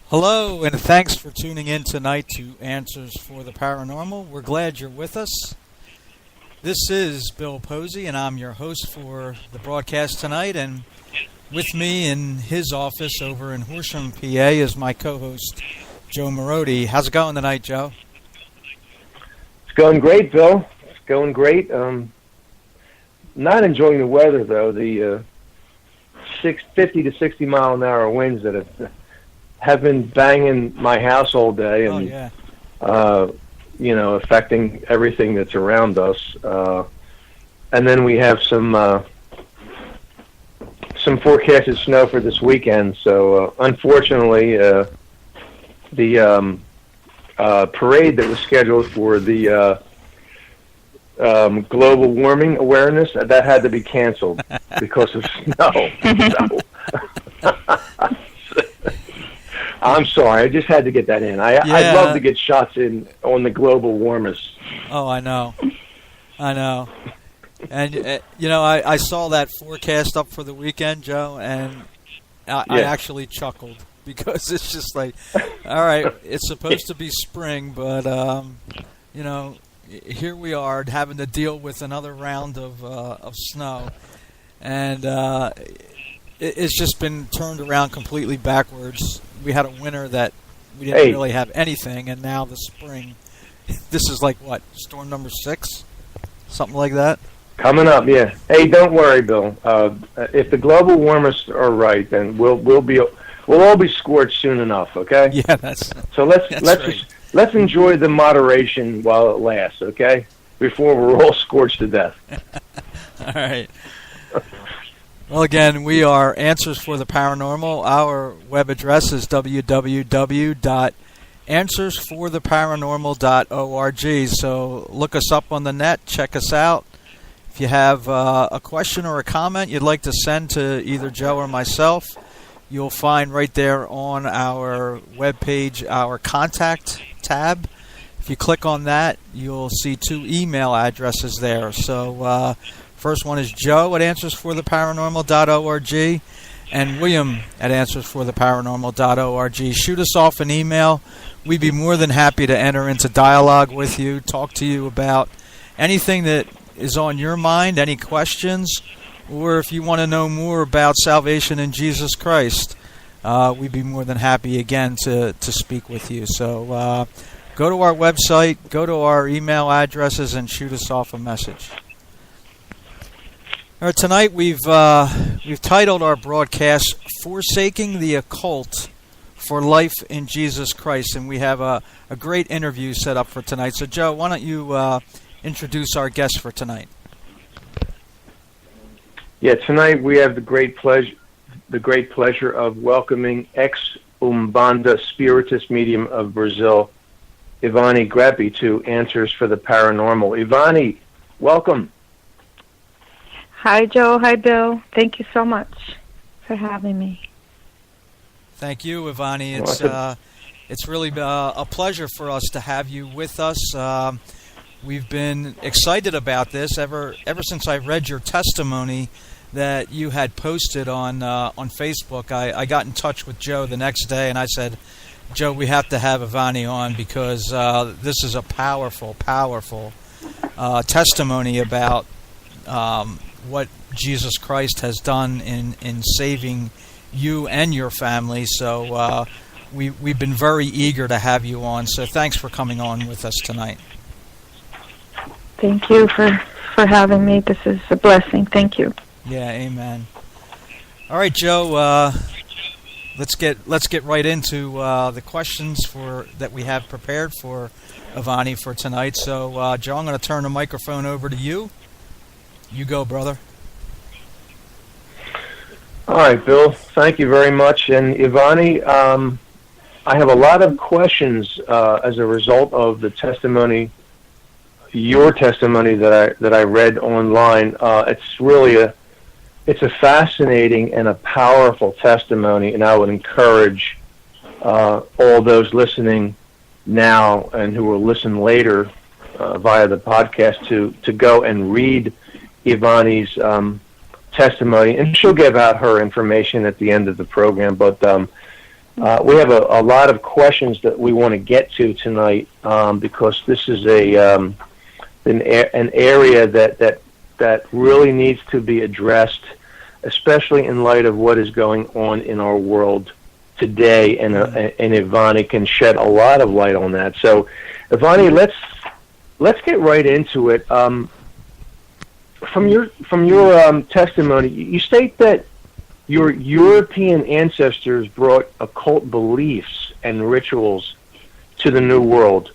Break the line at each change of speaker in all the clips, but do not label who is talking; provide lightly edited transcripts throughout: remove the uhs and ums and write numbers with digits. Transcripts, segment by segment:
Hello, and thanks for tuning in tonight to Answers for the Paranormal. We're glad you're with us. This is Bill Posey, and I'm your host for the broadcast tonight. And with me in his office over in Horsham, PA, is my co-host, Joe Marodi. How's it going tonight, Joe?
It's going great, Bill. It's going great. Not enjoying the weather, though. The 50 to 60 mile an hour winds that have been banging my house all day and affecting everything that's around us. And then we have some forecasted snow for this weekend. So unfortunately, the parade that was scheduled for the global warming awareness, that had to be canceled because of snow. I'm sorry, I just had to get that in. I'd love to get shots in on the global warmers.
Oh, I know. And, I saw that forecast up for the weekend, Joe, and I actually chuckled because it's just like, all right, it's supposed to be spring, but, here we are having to deal with another round of snow. And it's just been turned around completely backwards. We had a winter that we didn't really have anything, and now the spring. This is like what, storm number 6, something like that.
Coming up, yeah. Hey, don't worry, Bill. If the global warmers are right, then we'll all be scorched soon enough. Okay.
Yeah, that's.
So let's enjoy the moderation while it lasts. Okay, before we're all scorched to death.
All right. Well, again, we are Answers for the Paranormal. Our web address is www.answersfortheparanormal.org. So look us up on the net. Check us out. If you have a question or a comment you'd like to send to either Joe or myself, you'll find right there on our webpage our contact tab. If you click on that, you'll see 2 email addresses there. So first one is Joe at answersfortheparanormal.org and William at answersfortheparanormal.org. Shoot us off an email. We'd be more than happy to enter into dialogue with you, talk to you about anything that is on your mind, any questions, or if you want to know more about salvation in Jesus Christ, we'd be more than happy again to speak with you. So go to our website, go to our email addresses, and shoot us off a message. All right, tonight we've titled our broadcast "Forsaking the Occult for Life in Jesus Christ," and we have a great interview set up for tonight. So, Joe, why don't you introduce our guest for tonight?
Yeah, tonight we have the great pleasure of welcoming ex-Umbanda Spiritist medium of Brazil, Ivani Greppi, to Answers for the Paranormal. Ivani, welcome.
Hi, Joe. Hi, Bill. Thank you so much for having me.
Thank you, Ivani. It's really a pleasure for us to have you with us. We've been excited about this ever since I read your testimony that you had posted on Facebook. I got in touch with Joe the next day, and I said, Joe, we have to have Ivani on because this is a powerful testimony about what Jesus Christ has done in saving you and your family. So we've been very eager to have you on. So thanks for coming on with us tonight.
Thank you for having me. This is a blessing. Thank you.
Yeah, amen. All right, Joe. Let's get right into the questions that we have prepared for Ivani for tonight. So, Joe, I'm going to turn the microphone over to you. You go, brother.
All right, Bill. Thank you very much. And Ivani, I have a lot of questions as a result of the testimony, your testimony that I read online. It's really a fascinating and a powerful testimony, and I would encourage all those listening now and who will listen later via the podcast to go and read Ivani's testimony, and she'll give out her information at the end of the program. But We have a lot of questions that we want to get to tonight because this is an area that really needs to be addressed, especially in light of what is going on in our world today, and Ivani can shed a lot of light on that. So, Ivani, let's get right into it. From your testimony, you state that your European ancestors brought occult beliefs and rituals to the New World.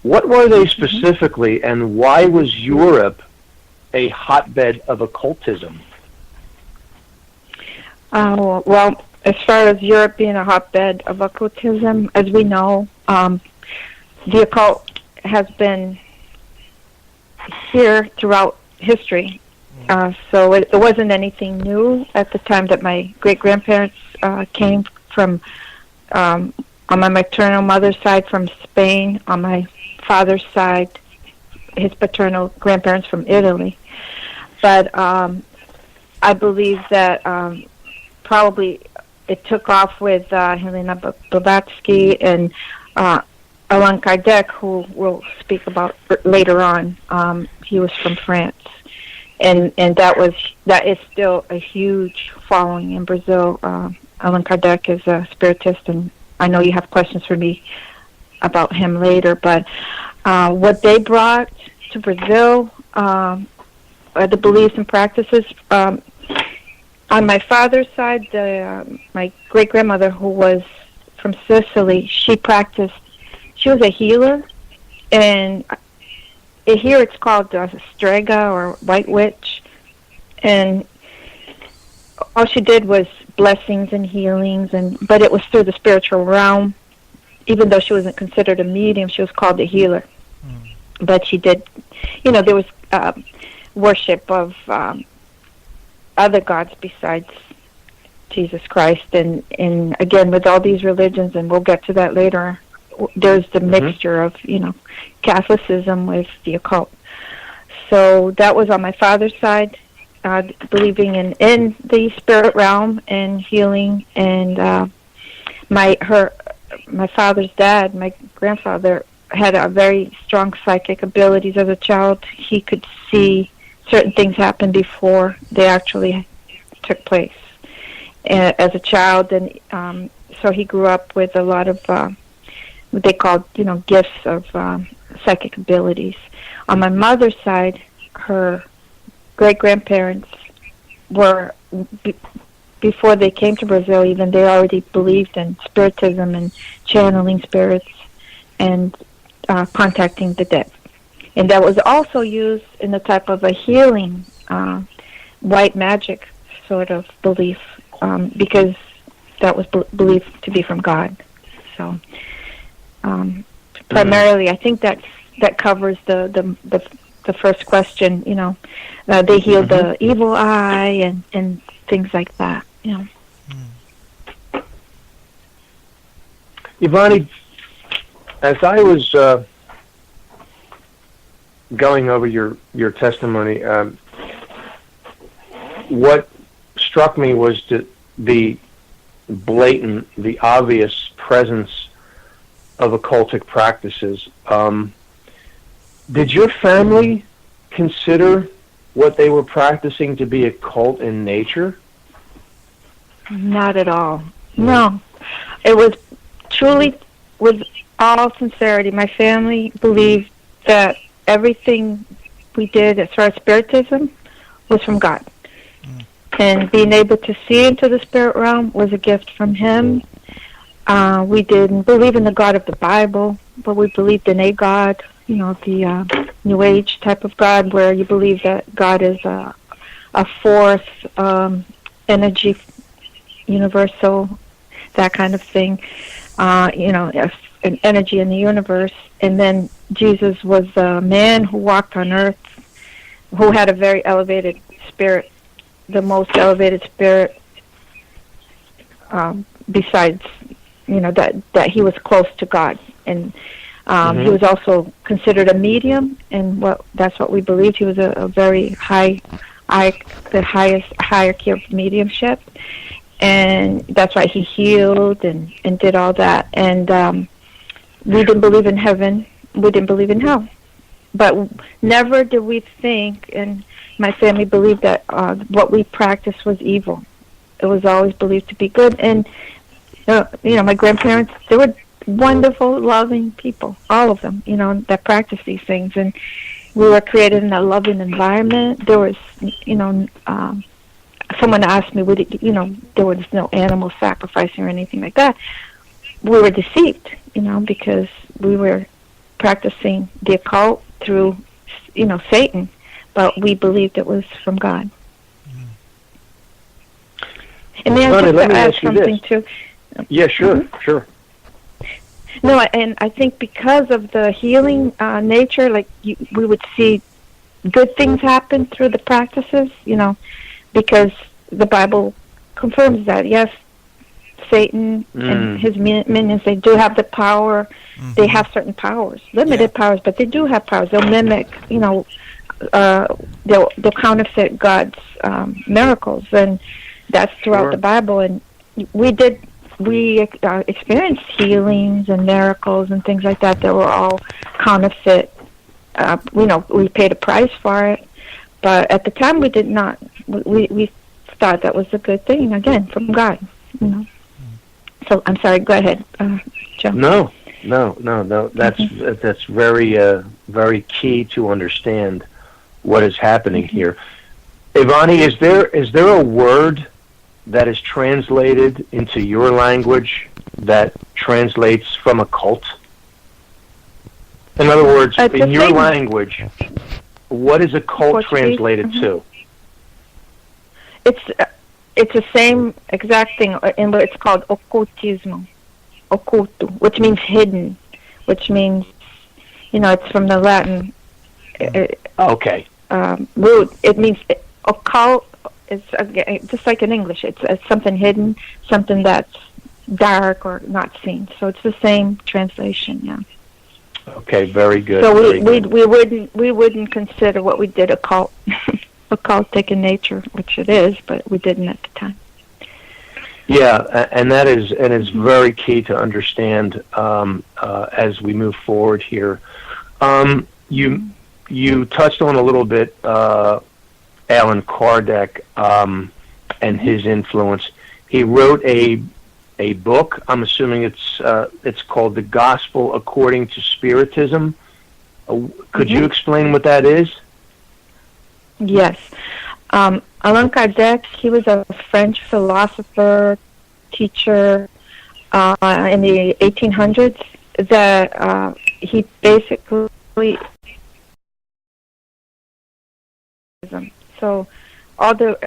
What were they specifically, and why was Europe a hotbed of occultism?
Well, as far as Europe being a hotbed of occultism, as we know, the occult has been here throughout history. So it wasn't anything new at the time that my great-grandparents came from, on my maternal mother's side from Spain, on my father's side, his paternal grandparents from Italy. But I believe that probably it took off with Helena Blavatsky and Allan Kardec, who we'll speak about later on. He was from France. And that is still a huge following in Brazil. Allan Kardec is a spiritist, and I know you have questions for me about him later. But what they brought to Brazil, the beliefs and practices. On my father's side, my great grandmother, who was from Sicily, she was a healer, and here it's called Strega or White Witch, and all she did was blessings and healings, but it was through the spiritual realm. Even though she wasn't considered a medium, she was called a healer. But she did, there was worship of other gods besides Jesus Christ, and again with all these religions, and we'll get to that later. There's the mixture of, Catholicism with the occult. So that was on my father's side, believing in the spirit realm and healing. And my father's dad, my grandfather, had a very strong psychic abilities as a child. He could see certain things happen before they actually took place as a child. And so he grew up with a lot of what they called, gifts of psychic abilities. On my mother's side, her great-grandparents were, before they came to Brazil even, they already believed in Spiritism and channeling spirits and contacting the dead. And that was also used in the type of a healing, white magic sort of belief, because that was believed to be from God. So primarily, I think that covers the first question. They healed the evil eye and things like that.
Ivani, as I was going over your testimony, what struck me was the blatant, the obvious presence of occultic practices. Did your family consider what they were practicing to be occult in nature?
Not at all. No. It was truly, with all sincerity, my family believed that everything we did as far as Spiritism was from God. And being able to see into the spirit realm was a gift from Him. We didn't believe in the God of the Bible, but we believed in a God, the New Age type of God, where you believe that God is a fourth energy, universal, that kind of thing, an energy in the universe. And then Jesus was a man who walked on earth, who had a very elevated spirit, the most elevated spirit, besides, that he was close to God. And he was also considered a medium, and that's what we believed. He was a very the highest hierarchy of mediumship. and that's why he healed and did all that. And we didn't believe in heaven. We didn't believe in hell. But never did we think, and my family believed that what we practiced was evil. It was always believed to be good. And, my grandparents, they were wonderful, loving people, all of them, that practiced these things. And we were created in a loving environment. There was, someone asked me, there was no animal sacrificing or anything like that. We were deceived, because we were practicing the occult through, Satan, but we believed it was from God. And may I just add something too?
Yeah, sure, sure.
No, and I think because of the healing nature, like we would see good things happen through the practices, because the Bible confirms that. Yes, Satan and his minions, they do have the power. Mm-hmm. They have certain powers, limited powers, but they do have powers. They'll mimic, they'll counterfeit God's miracles, and that's throughout the Bible. And we experienced healings and miracles and things like that were all counterfeit. We paid a price for it, but at the time we did not. We thought that was a good thing, again, from God. So I'm sorry. Go ahead, Joe.
No. That's very very key to understand what is happening here. Ivani, is there a word that is translated into your language that translates from occult? In other words, in your language, what is occult translated to?
It's the same exact thing, and it's called occultismo, occulto, which means hidden, which means, it's from the Latin.
Okay.
Root. It means occult. It's just like in English. It's something hidden, something that's dark or not seen. So it's the same translation. Yeah.
Okay. Very good.
So we wouldn't consider what we did occult. Occultic in nature, which it is, but we didn't at the time.
Yeah, and that is very key to understand as we move forward here. You touched on a little bit Allan Kardec and his influence. He wrote a book. I'm assuming it's called The Gospel According to Spiritism. Could you explain what that is?
Yes. Allan Kardec, he was a French philosopher, teacher in the 1800s, that he basically... So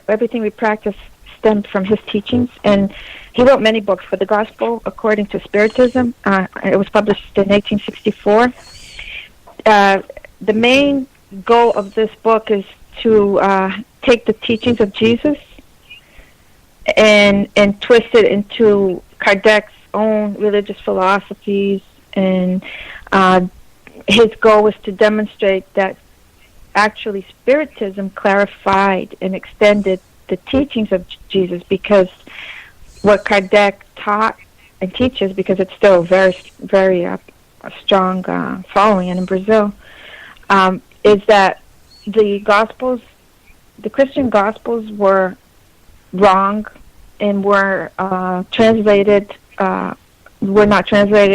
everything we practice stemmed from his teachings, and he wrote many books for the Gospel According to Spiritism. It was published in 1864. The main goal of this book is to take the teachings of Jesus and twist it into Kardec's own religious philosophies, and his goal was to demonstrate that actually Spiritism clarified and extended the teachings of Jesus, because what Kardec taught and teaches, because it's still very, very strong following in Brazil, is that the Gospels, the Christian Gospels, were wrong and were not translated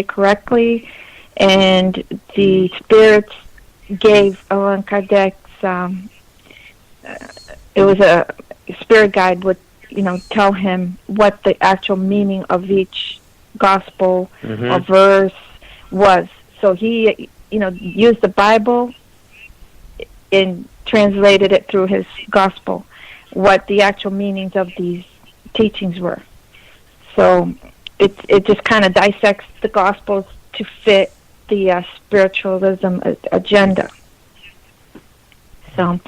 correctly, and the spirits gave Allan Kardec's, it was a spirit guide would, tell him what the actual meaning of each gospel or verse was. So he, used the Bible and translated it through his gospel, what the actual meanings of these teachings were. So it just kind of dissects the gospels to fit the spiritualism agenda. So,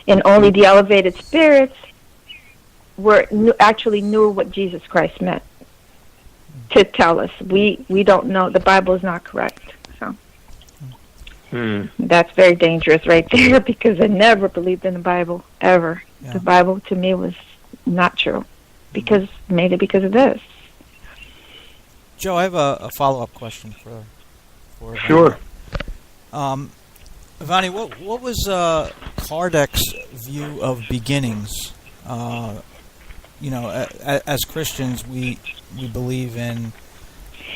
and only the elevated spirits actually knew what Jesus Christ meant to tell us. We don't know. The Bible is not correct. So that's very dangerous right there, because I never believed in the Bible, ever. Yeah. The Bible to me was not true. mainly because of this.
Joe, I have a follow-up question for Ivani.
Sure.
Ivani, what was Kardec's view of beginnings? As Christians, we believe in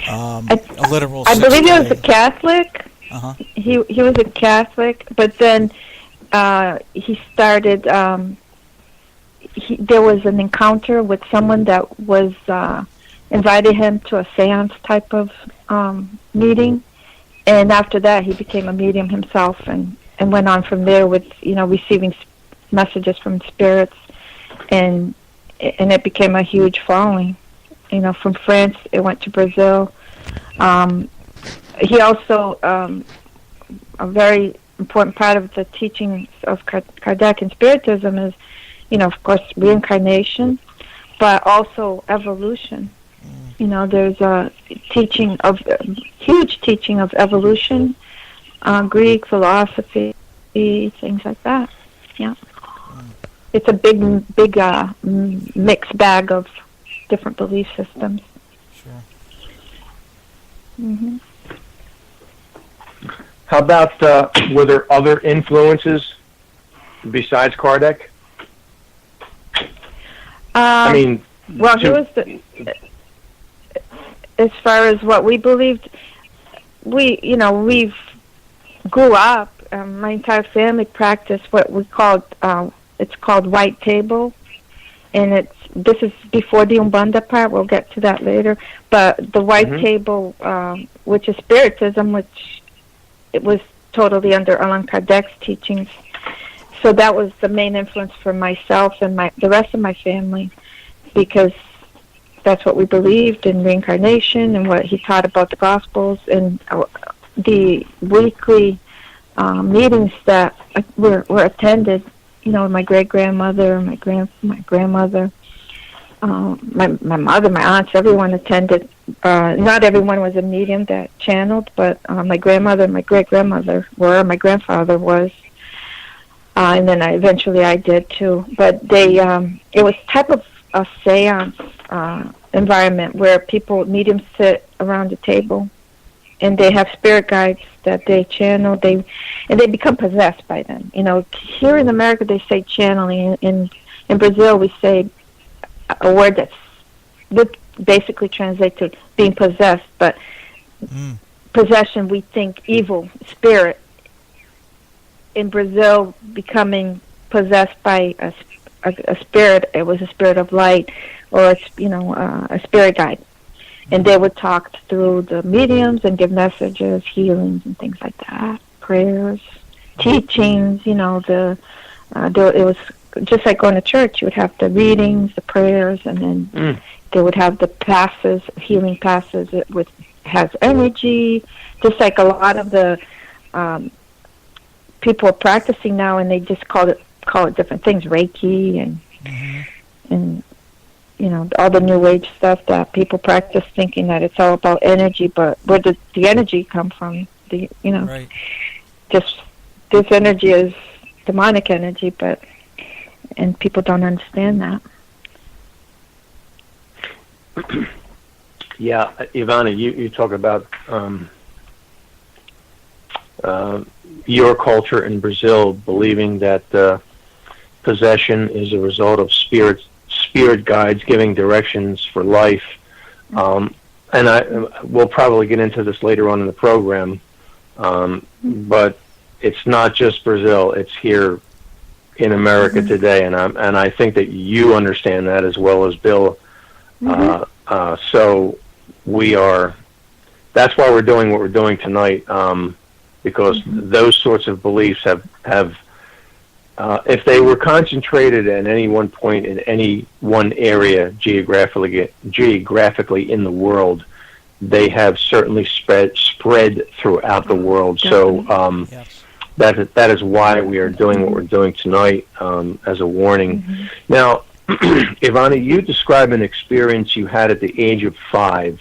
a literal.
I believe he was a Catholic.
Uh-huh.
He was a Catholic, but then he started. There was an encounter with someone that was invited him to a seance type of meeting, and after that he became a medium himself, and went on from there with receiving messages from spirits, and it became a huge following. From France it went to Brazil. He also a very important part of the teachings of Kardec and Spiritism is, of course, reincarnation, but also evolution. There's a huge teaching of evolution, Greek philosophy, things like that. Yeah, it's a big mixed bag of different belief systems.
Sure.
Mm-hmm.
How about, were there other influences besides Kardec?
He was as far as what we believed, we've grew up, my entire family practiced what we called, it's called white table, and this is before the Umbanda part, we'll get to that later, but the white table, which is Spiritism, which it was totally under Allan Kardec's teachings. So that was the main influence for myself and the rest of my family, because that's what we believed in reincarnation and what he taught about the Gospels, and the weekly meetings that were attended. My great grandmother, my grandmother, my mother, my aunts, everyone attended. Not everyone was a medium that channeled, but my grandmother, my great grandmother were. My grandfather was. And then eventually I did too. But it was type of a seance environment where mediums sit around the table, and they have spirit guides that they channel. And they become possessed by them. Here in America they say channeling. In Brazil we say a word that would basically translate to being possessed. But possession, we think evil spirit. In Brazil, becoming possessed by a spirit, it was a spirit of light, or a spirit guide, and they would talk through the mediums and give messages, healings, and things like that, prayers, teachings. It was just like going to church. You would have the readings, the prayers, and then they would have the passes, healing passes. It has energy, just like a lot of the people are practicing now, and they just call it different things, Reiki and all the New Age stuff that people practice, thinking that it's all about energy. But where does the energy come from?
Right.
Just this energy is demonic energy, and people don't understand that.
Yeah, Ivani, you talk about your culture in Brazil believing that possession is a result of spirit guides giving directions for life, and we'll probably get into this later on in the program, but it's not just Brazil; it's here in America today, and I think that you understand that as well as Bill. So that's why we're doing what we're doing tonight, because those sorts of beliefs have if they were concentrated at any one point in any one area geographically in the world, they have certainly spread throughout the world. So that is why we are doing what we're doing tonight, as a warning. Now, Ivani, you describe an experience you had at the age of 5.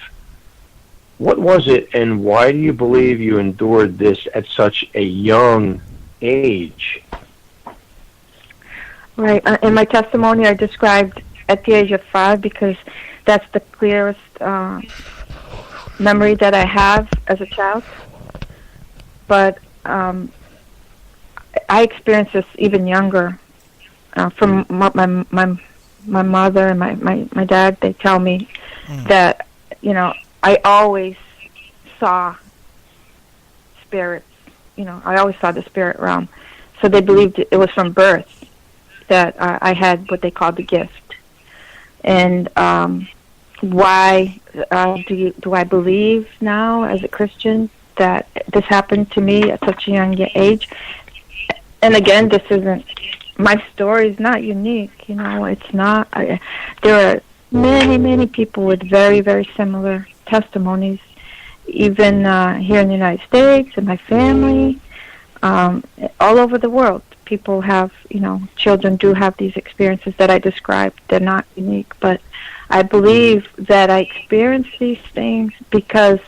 What was it, and why do you believe you endured this at such a young age?
Right. In my testimony, I described at the age of 5 because that's the clearest memory that I have as a child. But I experienced this even younger from my mother and my dad. They tell me that, I always saw spirits. I always saw the spirit realm. So they believed it was from birth that I had what they called the gift. And why do I believe now as a Christian that this happened to me at such a young age? And again, this isn't, my story is not unique. It's not. There are many people with very, very similar testimonies, even here in the United States, and my family, all over the world. People have, children do have these experiences that I described. They're not unique, but I believe that I experienced these things because,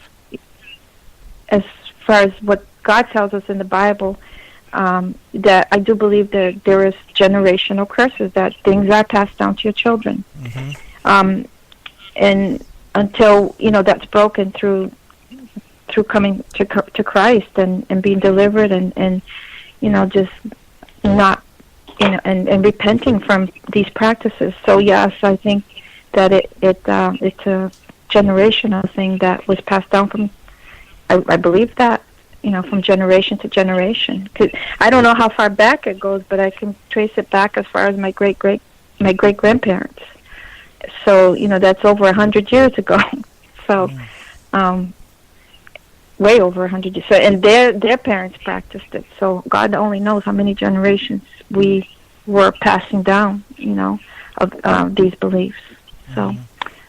as far as what God tells us in the Bible, that I do believe that there is generational curses, that things are passed down to your children. And until, that's broken through coming to Christ and being delivered and just not, and repenting from these practices. So yes, I think that it's a generational thing that was passed down from, I believe that, from generation to generation. 'Cause I don't know how far back it goes, but I can trace it back as far as my great grandparents. So that's over 100 years ago. So, way over 100 years. So, and their parents practiced it. So God only knows how many generations we were passing down, of these beliefs. So,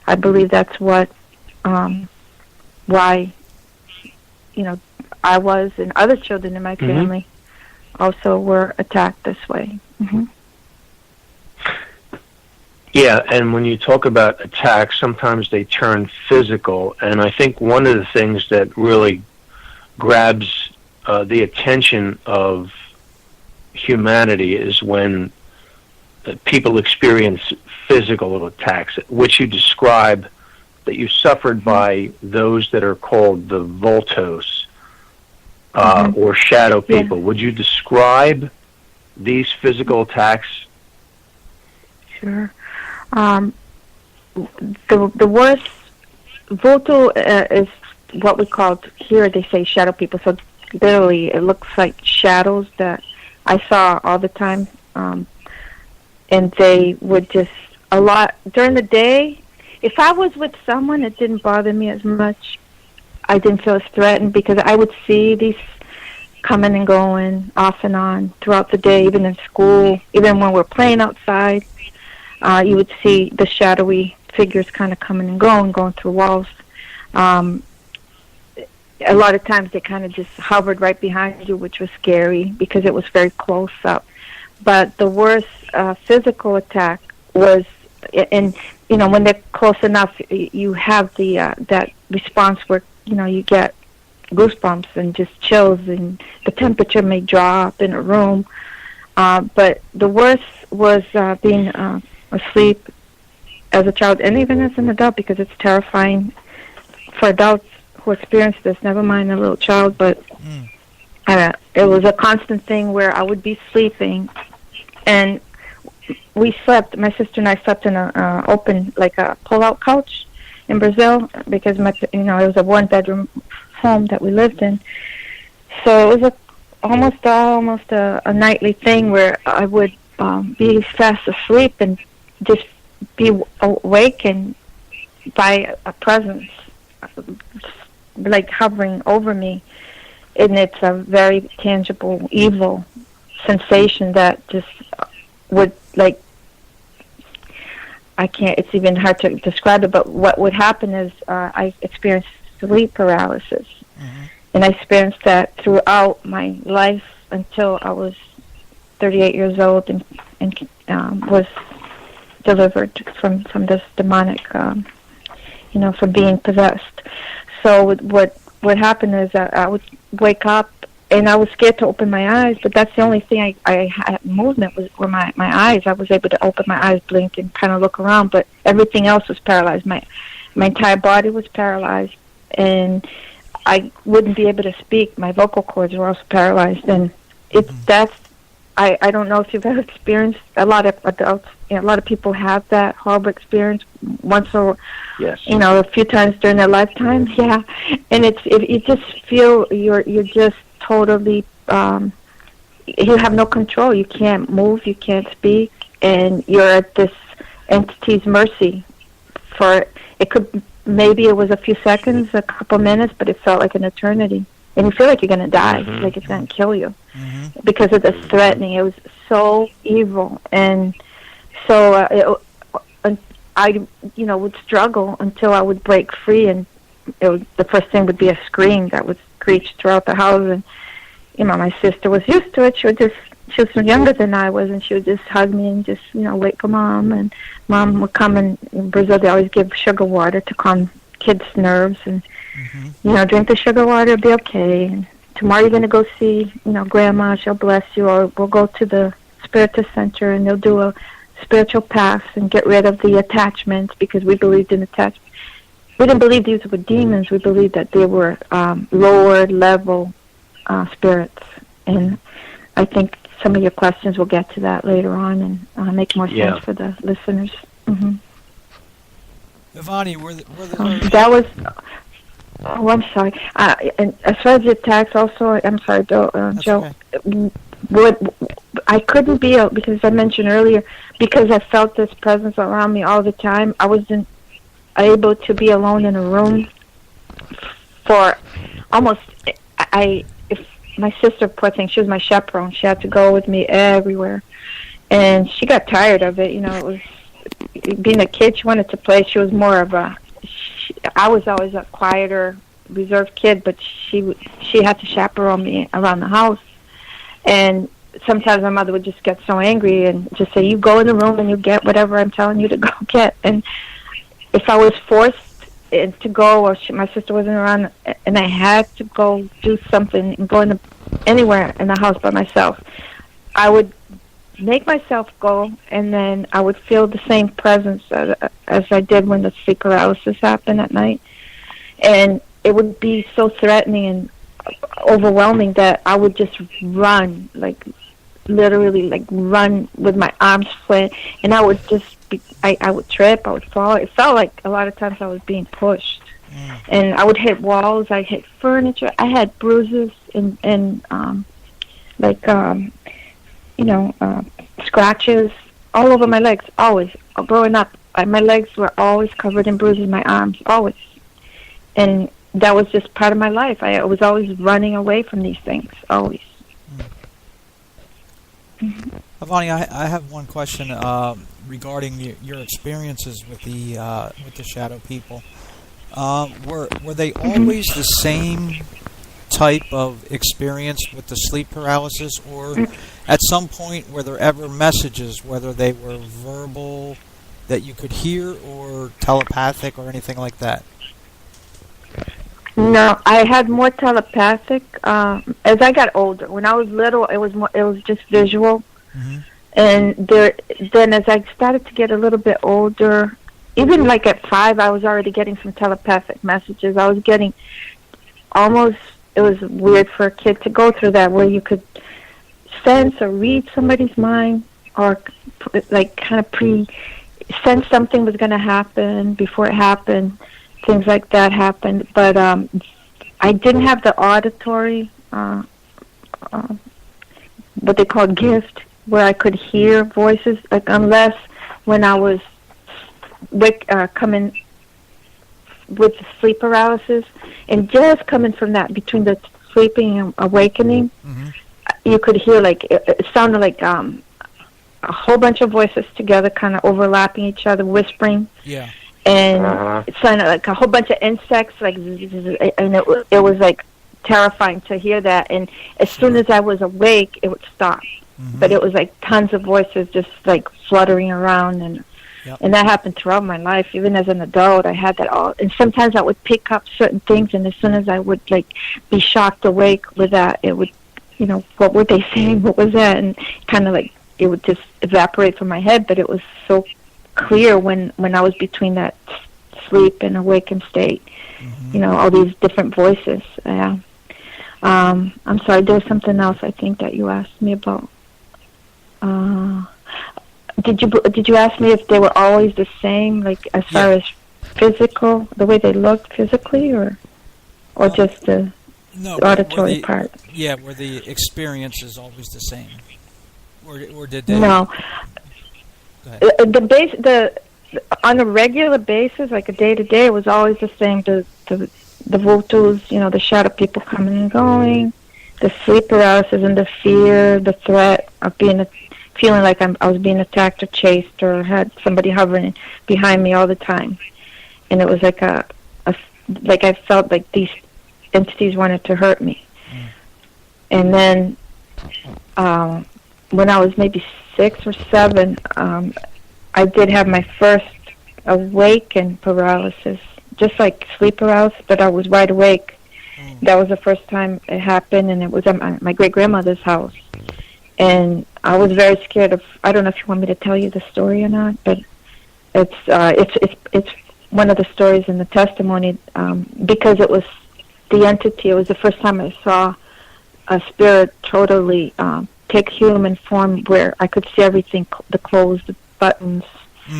I believe that's what, why, I was and other children in my family also were attacked this way.
Yeah, and when you talk about attacks, sometimes they turn physical, and I think one of the things that really grabs the attention of humanity is when people experience physical attacks, which you describe that you suffered by those that are called the Voltos, or shadow people. Yeah. Would you describe these physical attacks?
Sure. The worst, Volto is what we call here, they say shadow people. So literally it looks like shadows that I saw all the time. And they would just, a lot, during the day, if I was with someone, it didn't bother me as much. I didn't feel as threatened because I would see these coming and going off and on throughout the day, even in school, even when we're playing outside. You would see the shadowy figures kind of coming and going through walls. A lot of times they kind of just hovered right behind you, which was scary because it was very close up. But the worst physical attack was, and when they're close enough, you have the that response where you get goosebumps and just chills, and the temperature may drop in a room. But the worst was being asleep as a child and even as an adult, because it's terrifying for adults who experience this, never mind a little child. But it was a constant thing where I would be sleeping, and we slept, my sister and I slept in a open, like a pull-out couch in Brazil, because it was a one-bedroom home that we lived in. So it was almost a nightly thing where I would be fast asleep and just be awakened by a presence like hovering over me, and it's a very tangible evil sensation that just would, like, it's even hard to describe it, but what would happen is I experienced sleep paralysis. And I experienced that throughout my life until I was 38 years old and was delivered from this demonic, from being possessed. So what happened is I would wake up and I was scared to open my eyes, but that's the only thing I had movement were my eyes. I was able to open my eyes, blink, and kind of look around, but everything else was paralyzed. My entire body was paralyzed, and I wouldn't be able to speak. My vocal cords were also paralyzed, and I don't know if you've ever experienced, a lot of adults, a lot of people have that horrible experience once or,
yes,
a few times during their lifetime. Yeah, and you just feel you're just totally, you have no control. You can't move, you can't speak, and you're at this entity's mercy. Maybe it was a few seconds, a couple minutes, but it felt like an eternity. And you feel like you're going to die, like it's going to kill you, because of the threatening. It was so evil, and so I, would struggle until I would break free, and the first thing would be a scream that would screech throughout the house. And my sister was used to it. She was younger than I was, and she would just hug me and just wait for Mom. And Mom would come, and in Brazil they always give sugar water to calm kids' nerves, and drink the sugar water, it'll be okay. And tomorrow you're going to go see, Grandma, she'll bless you, or we'll go to the Spiritist Center and they'll do a spiritual pass and get rid of the attachments, because we believed in attachments. We didn't believe these were demons. We believed that they were lower level spirits. And I think some of your questions will get to that later on and make more sense for the listeners.
Ivani, were there...
that was... Oh, I'm sorry. And as far as the attacks, also, I'm sorry, Joe.
Okay.
I couldn't be, because I mentioned earlier, because I felt this presence around me all the time. I wasn't able to be alone in a room for almost. If my sister, poor thing, she was my chaperone. She had to go with me everywhere, and she got tired of it. It was being a kid. She wanted to play. She was more of a. I was always a quieter, reserved kid, but she had to chaperone me around the house. And sometimes my mother would just get so angry and just say, "You go in the room and you get whatever I'm telling you to go get." And if I was forced to go, or my sister wasn't around, and I had to go do something and go anywhere in the house by myself, I would make myself go, and then I would feel the same presence as I did when the sleep paralysis happened at night. And it would be so threatening and overwhelming that I would just run, literally run with my arms flat, and I would just I would trip, I would fall. It felt like a lot of times I was being pushed. And I would hit walls, I hit furniture, I had bruises and scratches all over my legs, always. Growing up, my legs were always covered in bruises, my arms, always. And that was just part of my life. I was always running away from these things, always.
Ivani, I have one question regarding your experiences with the shadow people. Were they always the same type of experience with the sleep paralysis, or at some point were there ever messages, whether they were verbal that you could hear, or telepathic, or anything like that?
No, I had more telepathic as I got older. When I was little, it was just visual. And then as I started to get a little bit older, even like at 5, I was already getting some telepathic messages. I was getting almost, it was weird for a kid to go through that, where you could sense or read somebody's mind, or kind of sense something was going to happen before it happened. Things like that happened, but I didn't have the auditory, what they call gift, where I could hear voices, unless when I was coming with the sleep paralysis, and just coming from that, between the sleeping and awakening, you could hear it sounded like a whole bunch of voices together, kind of overlapping each other, whispering.
Yeah.
And it sounded like a whole bunch of insects, and it was terrifying to hear that. And as soon as I was awake, it would stop. But it was tons of voices just fluttering around, and that happened throughout my life. Even as an adult, I had that all. And sometimes I would pick up certain things, and as soon as I would be shocked awake with that, it would what were they saying? What was that? And kind of like it would just evaporate from my head, but it was so clear when I was between that sleep and awakened state. All these different voices. Yeah. I'm sorry, there was something else I think that you asked me about. Did you ask me if they were always the same, like as far as physical, the way they looked physically, or just the auditory part?
Yeah, were the experiences always the same, or did they?
No. On a regular basis, like a day to day, it was always the same. The voodoo's, the shadow people coming and going, the sleep paralysis and the fear, the threat of feeling like I was being attacked or chased, or had somebody hovering behind me all the time. And it was like like I felt like these entities wanted to hurt me. And then when I was maybe 6 or 7, I did have my first awakened paralysis, just like sleep paralysis, but I was wide awake. That was the first time it happened, and it was at my great-grandmother's house. And I was very scared of, I don't know if you want me to tell you the story or not, but it's one of the stories in the testimony, because it was the entity, it was the first time I saw a spirit totally take human form, where I could see everything, the clothes, the buttons,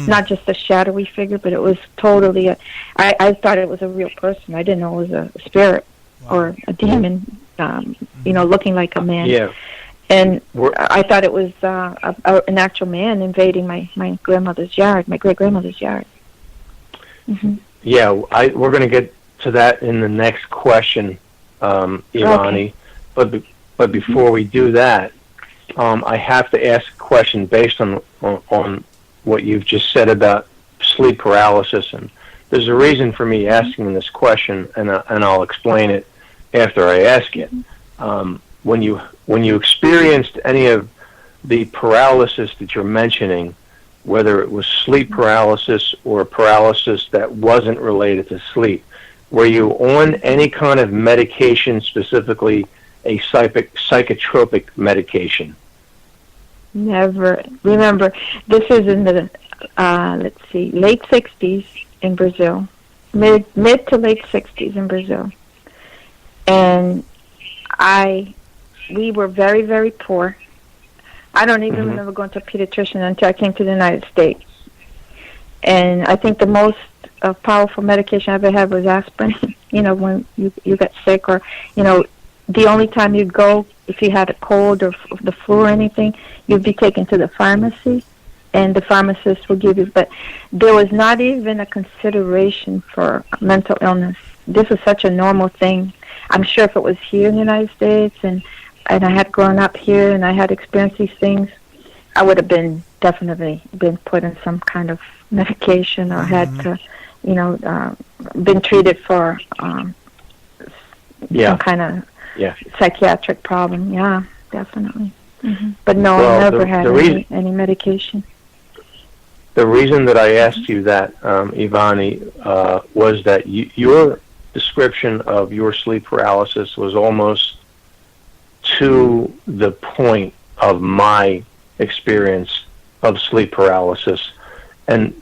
not just a shadowy figure, but it was totally I thought it was a real person. I didn't know it was a spirit or a demon, looking like a man.
Yeah.
And I thought it was an actual man invading my grandmother's yard, my great-grandmother's yard.
Yeah, we're going to get to that in the next question, Ivani. Okay. But before we do that, I have to ask a question based on what you've just said about sleep paralysis, and there's a reason for me asking this question, and I'll explain it after I ask it. When you experienced any of the paralysis that you're mentioning, whether it was sleep paralysis or paralysis that wasn't related to sleep, were you on any kind of medication, specifically a psychotropic medication?
Never. Remember, this is in the late 60s in Brazil, mid to late 60s in Brazil, and we were very, very poor. I don't even remember going to a pediatrician until I came to the United States. And I think the most powerful medication I ever had was aspirin. When you got sick, or the only time you'd go if you had a cold or the flu or anything, you'd be taken to the pharmacy, and the pharmacist would give you. But there was not even a consideration for mental illness. This was such a normal thing. I'm sure if it was here in the United States and I had grown up here and I had experienced these things, I would have definitely been put in some kind of medication, or had to, been treated for some kind of psychiatric problem. Yeah, definitely. But no, I never had any medication.
The reason that I asked you that, Ivani, was that your description of your sleep paralysis was almost to the point of my experience of sleep paralysis. And,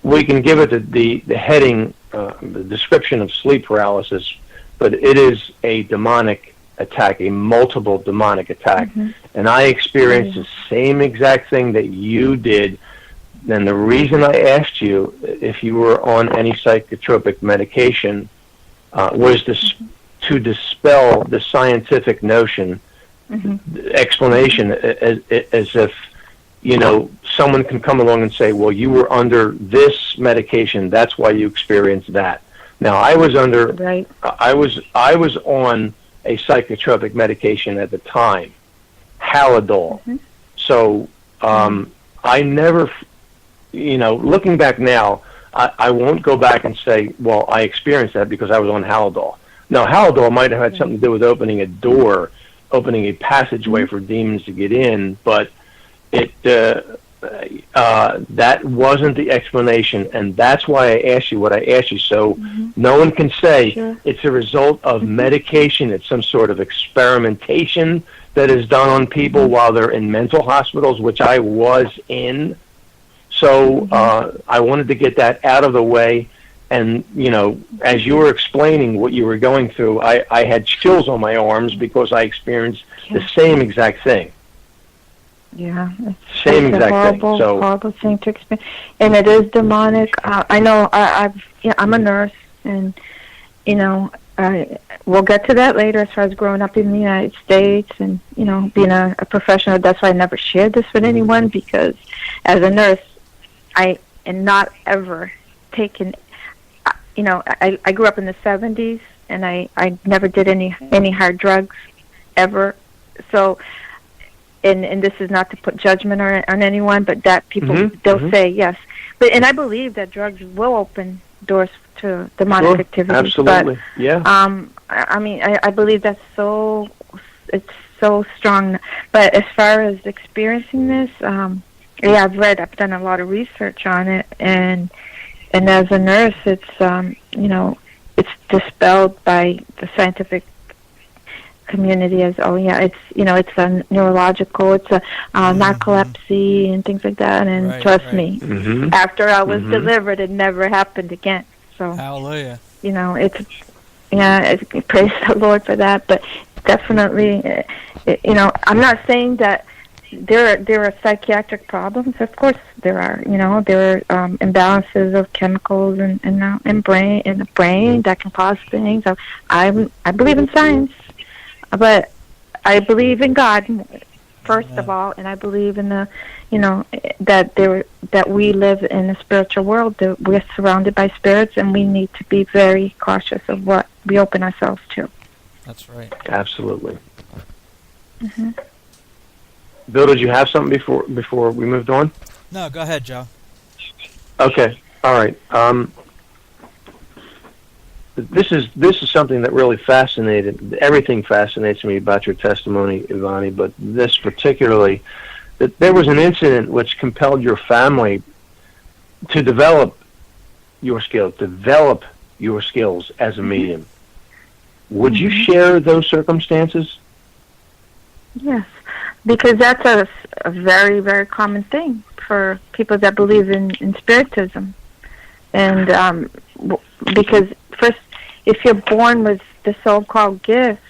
we can give it the heading, the description of sleep paralysis, but it is a demonic attack, a multiple demonic attack. And I experienced the same exact thing that you did. And the reason I asked you if you were on any psychotropic medication was to dispel the scientific notion, explanation, as if, someone can come along and say, well, you were under this medication, that's why you experienced that. Now, I was under, I was on a psychotropic medication at the time, Halidol. So I never, looking back now, I won't go back and say, well, I experienced that because I was on Halidol. Now, Halidol might have had something to do with opening a door, opening a passageway for demons to get in, but that wasn't the explanation, and that's why I asked you what I asked you. So no one can say it's a result of medication. It's some sort of experimentation that is done on people while they're in mental hospitals, which I was in. So I wanted to get that out of the way. And, you know, as you were explaining what you were going through, I had chills on my arms because I experienced the same exact thing.
Yeah,
Same
it's
exact
a horrible,
thing. So,
horrible thing to experience, and it is demonic. I know. I'm a nurse, and you know, we'll get to that later. As far as growing up in the United States, and you know, being a professional, that's why I never shared this with anyone, because as a nurse, I am not ever taken. You know, I grew up in the 70s, and I never did any hard drugs ever. So. And this is not to put judgment on anyone, but that people, they'll say yes. But and I believe that drugs will open doors to demonic activity.
Absolutely,
but, I mean, I believe that's it's so strong. But as far as experiencing this, I've done a lot of research on it, and as a nurse, it's it's dispelled by the scientific community as it's a neurological, it's a narcolepsy and things like that, and trust me, after I was delivered, it never happened again. So
hallelujah.
You know, praise the Lord for that. But definitely, I'm not saying that there are psychiatric problems. Of course there are. You know, there are imbalances of chemicals in the brain that can cause things. I believe in science. But I believe in God first of all, and I believe in that we live in a spiritual world. That we're surrounded by spirits, and we need to be very cautious of what we open ourselves to.
That's right.
Absolutely. Bill, did you have something before we moved on?
No, go ahead, Joe.
Okay. All right. This is something that really fascinated. Everything fascinates me about your testimony, Ivani, but this particularly, that there was an incident which compelled your family to develop your skills as a medium. Would you share those circumstances?
Yes, because that's a very, very common thing for people that believe in Spiritism. And because first, if you're born with the so-called gift,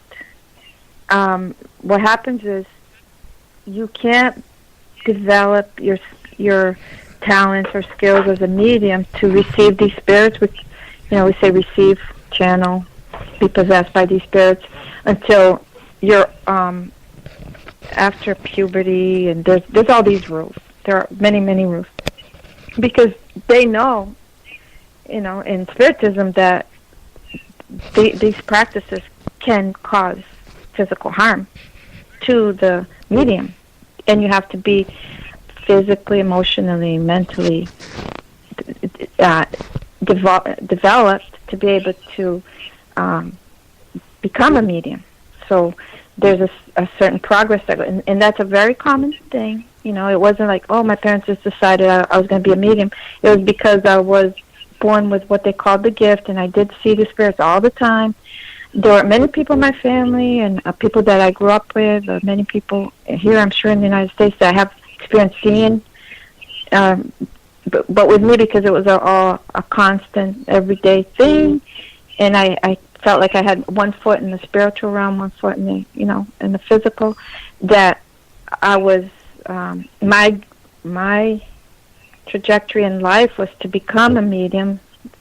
what happens is you can't develop your talents or skills as a medium to receive these spirits, which, we say receive, channel, be possessed by these spirits, until you're after puberty, and there's all these rules. There are many, many rules. Because they know, in Spiritism, that these practices can cause physical harm to the medium. And you have to be physically, emotionally, mentally developed to be able to become a medium. So there's a certain progress that, and that's a very common thing. It wasn't like, oh, my parents just decided I was going to be a medium. It was because I was born with what they called the gift, and I did see the spirits all the time. There were many people in my family and people that I grew up with, many people here, I'm sure, in the United States that I have experienced seeing. But with me, because it was a constant, everyday thing, and I felt like I had one foot in the spiritual realm, one foot in the, in the physical, that I was, my trajectory in life was to become a medium.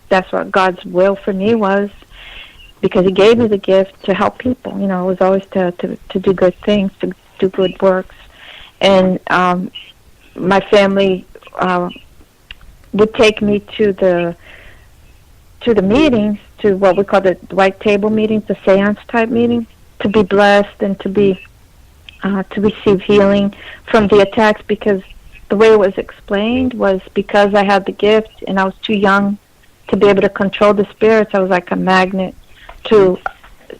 That's what God's will for me was, because He gave me the gift to help people. It was always to do good things, to do good works. And my family would take me to the meetings, to what we call the white table meetings, the seance type meetings, to be blessed and to receive healing from the attacks, because the way it was explained was because I had the gift and I was too young to be able to control the spirits. I was like a magnet to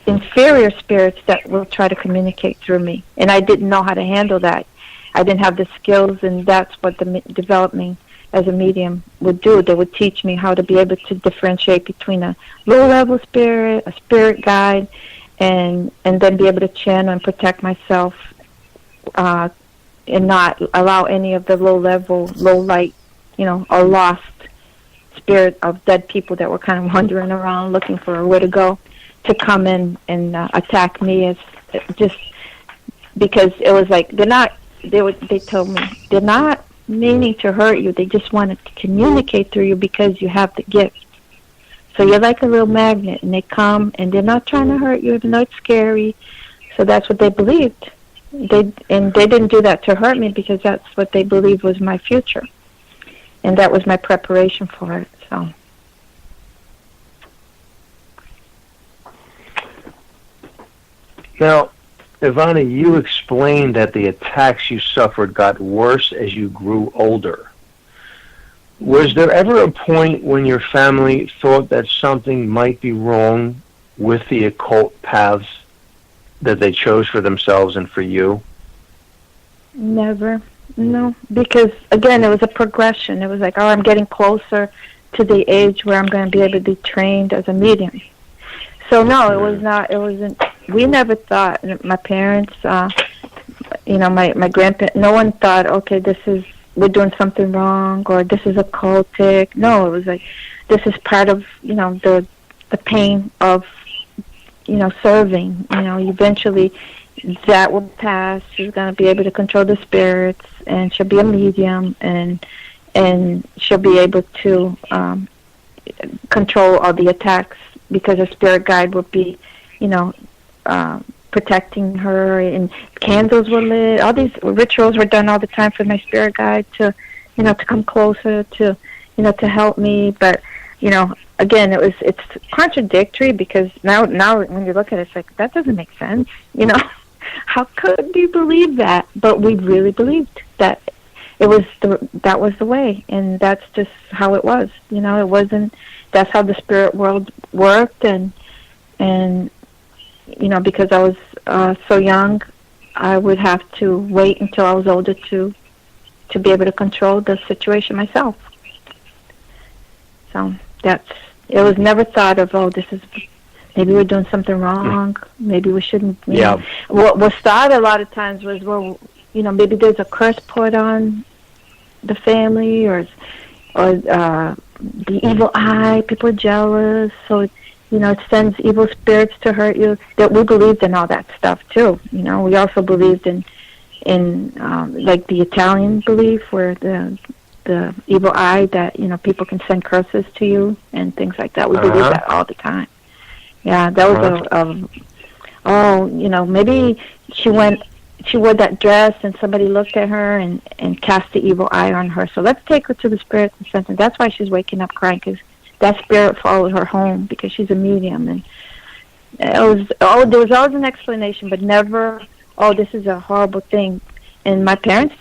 inferior spirits that will try to communicate through me, and I didn't know how to handle that. I didn't have the skills, and that's what the developing as a medium would do. They would teach me how to be able to differentiate between a low-level spirit, a spirit guide, and then be able to channel and protect myself, and not allow any of the low-level, low-light, or lost spirit of dead people that were kind of wandering around looking for where to go, to come in and attack me, as just because it was like they told me they're not meaning to hurt you, they just wanted to communicate through you because you have the gift. So you're like a little magnet, and they come and they're not trying to hurt you even though it's scary. So that's what they believed. They didn't do that to hurt me, because that's what they believed was my future, and that was my preparation for it. So
now, Ivani, you explained that the attacks you suffered got worse as you grew older. Was there ever a point when your family thought that something might be wrong with the occult paths that they chose for themselves and for you?
never. No, because again, it was a progression. It was like, oh, I'm getting closer to the age where I'm going to be able to be trained as a medium. So no, it was not. It wasn't. We never thought. My parents, my grandparents. No one thought, okay, we're doing something wrong, or this is occultic. No, it was like, this is part of the pain of serving. Eventually that will pass. She's going to be able to control the spirits, and she'll be a medium, and she'll be able to control all the attacks, because a spirit guide will be, protecting her, and candles were lit. All these rituals were done all the time for my spirit guide to come closer, to help me. But, again, it's contradictory, because now when you look at it, it's like, that doesn't make sense. How could we believe that? But we really believed that that was the way, and that's just how it was. It wasn't. That's how the spirit world worked, and because I was so young, I would have to wait until I was older to be able to control the situation myself. So it was never thought of, oh, this is, maybe we're doing something wrong, maybe we shouldn't.
Yeah.
What was thought a lot of times was, well, maybe there's a curse put on the family, or the evil eye, people are jealous, so it sends evil spirits to hurt you. That we believed in all that stuff too. We also believed in like the Italian belief, where the evil eye, that people can send curses to you and things like that. We believed that all the time. Yeah, that was maybe she wore that dress and somebody looked at her and cast the evil eye on her. So let's take her to the spirits and send her. That's why she's waking up crying, because that spirit followed her home, because she's a medium. And there was always an explanation, but never, oh, this is a horrible thing. And my parents,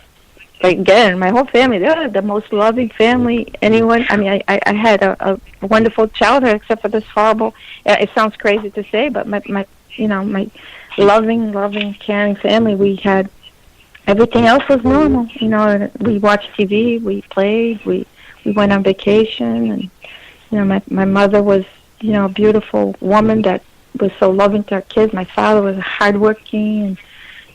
again, my whole family, they're the most loving family anyone. I mean, I had a wonderful childhood, except for this horrible, it sounds crazy to say, but my loving, caring family. We had, everything else was normal. We watched TV, we played, we went on vacation, and my mother was a beautiful woman that was so loving to our kids. My father was hardworking,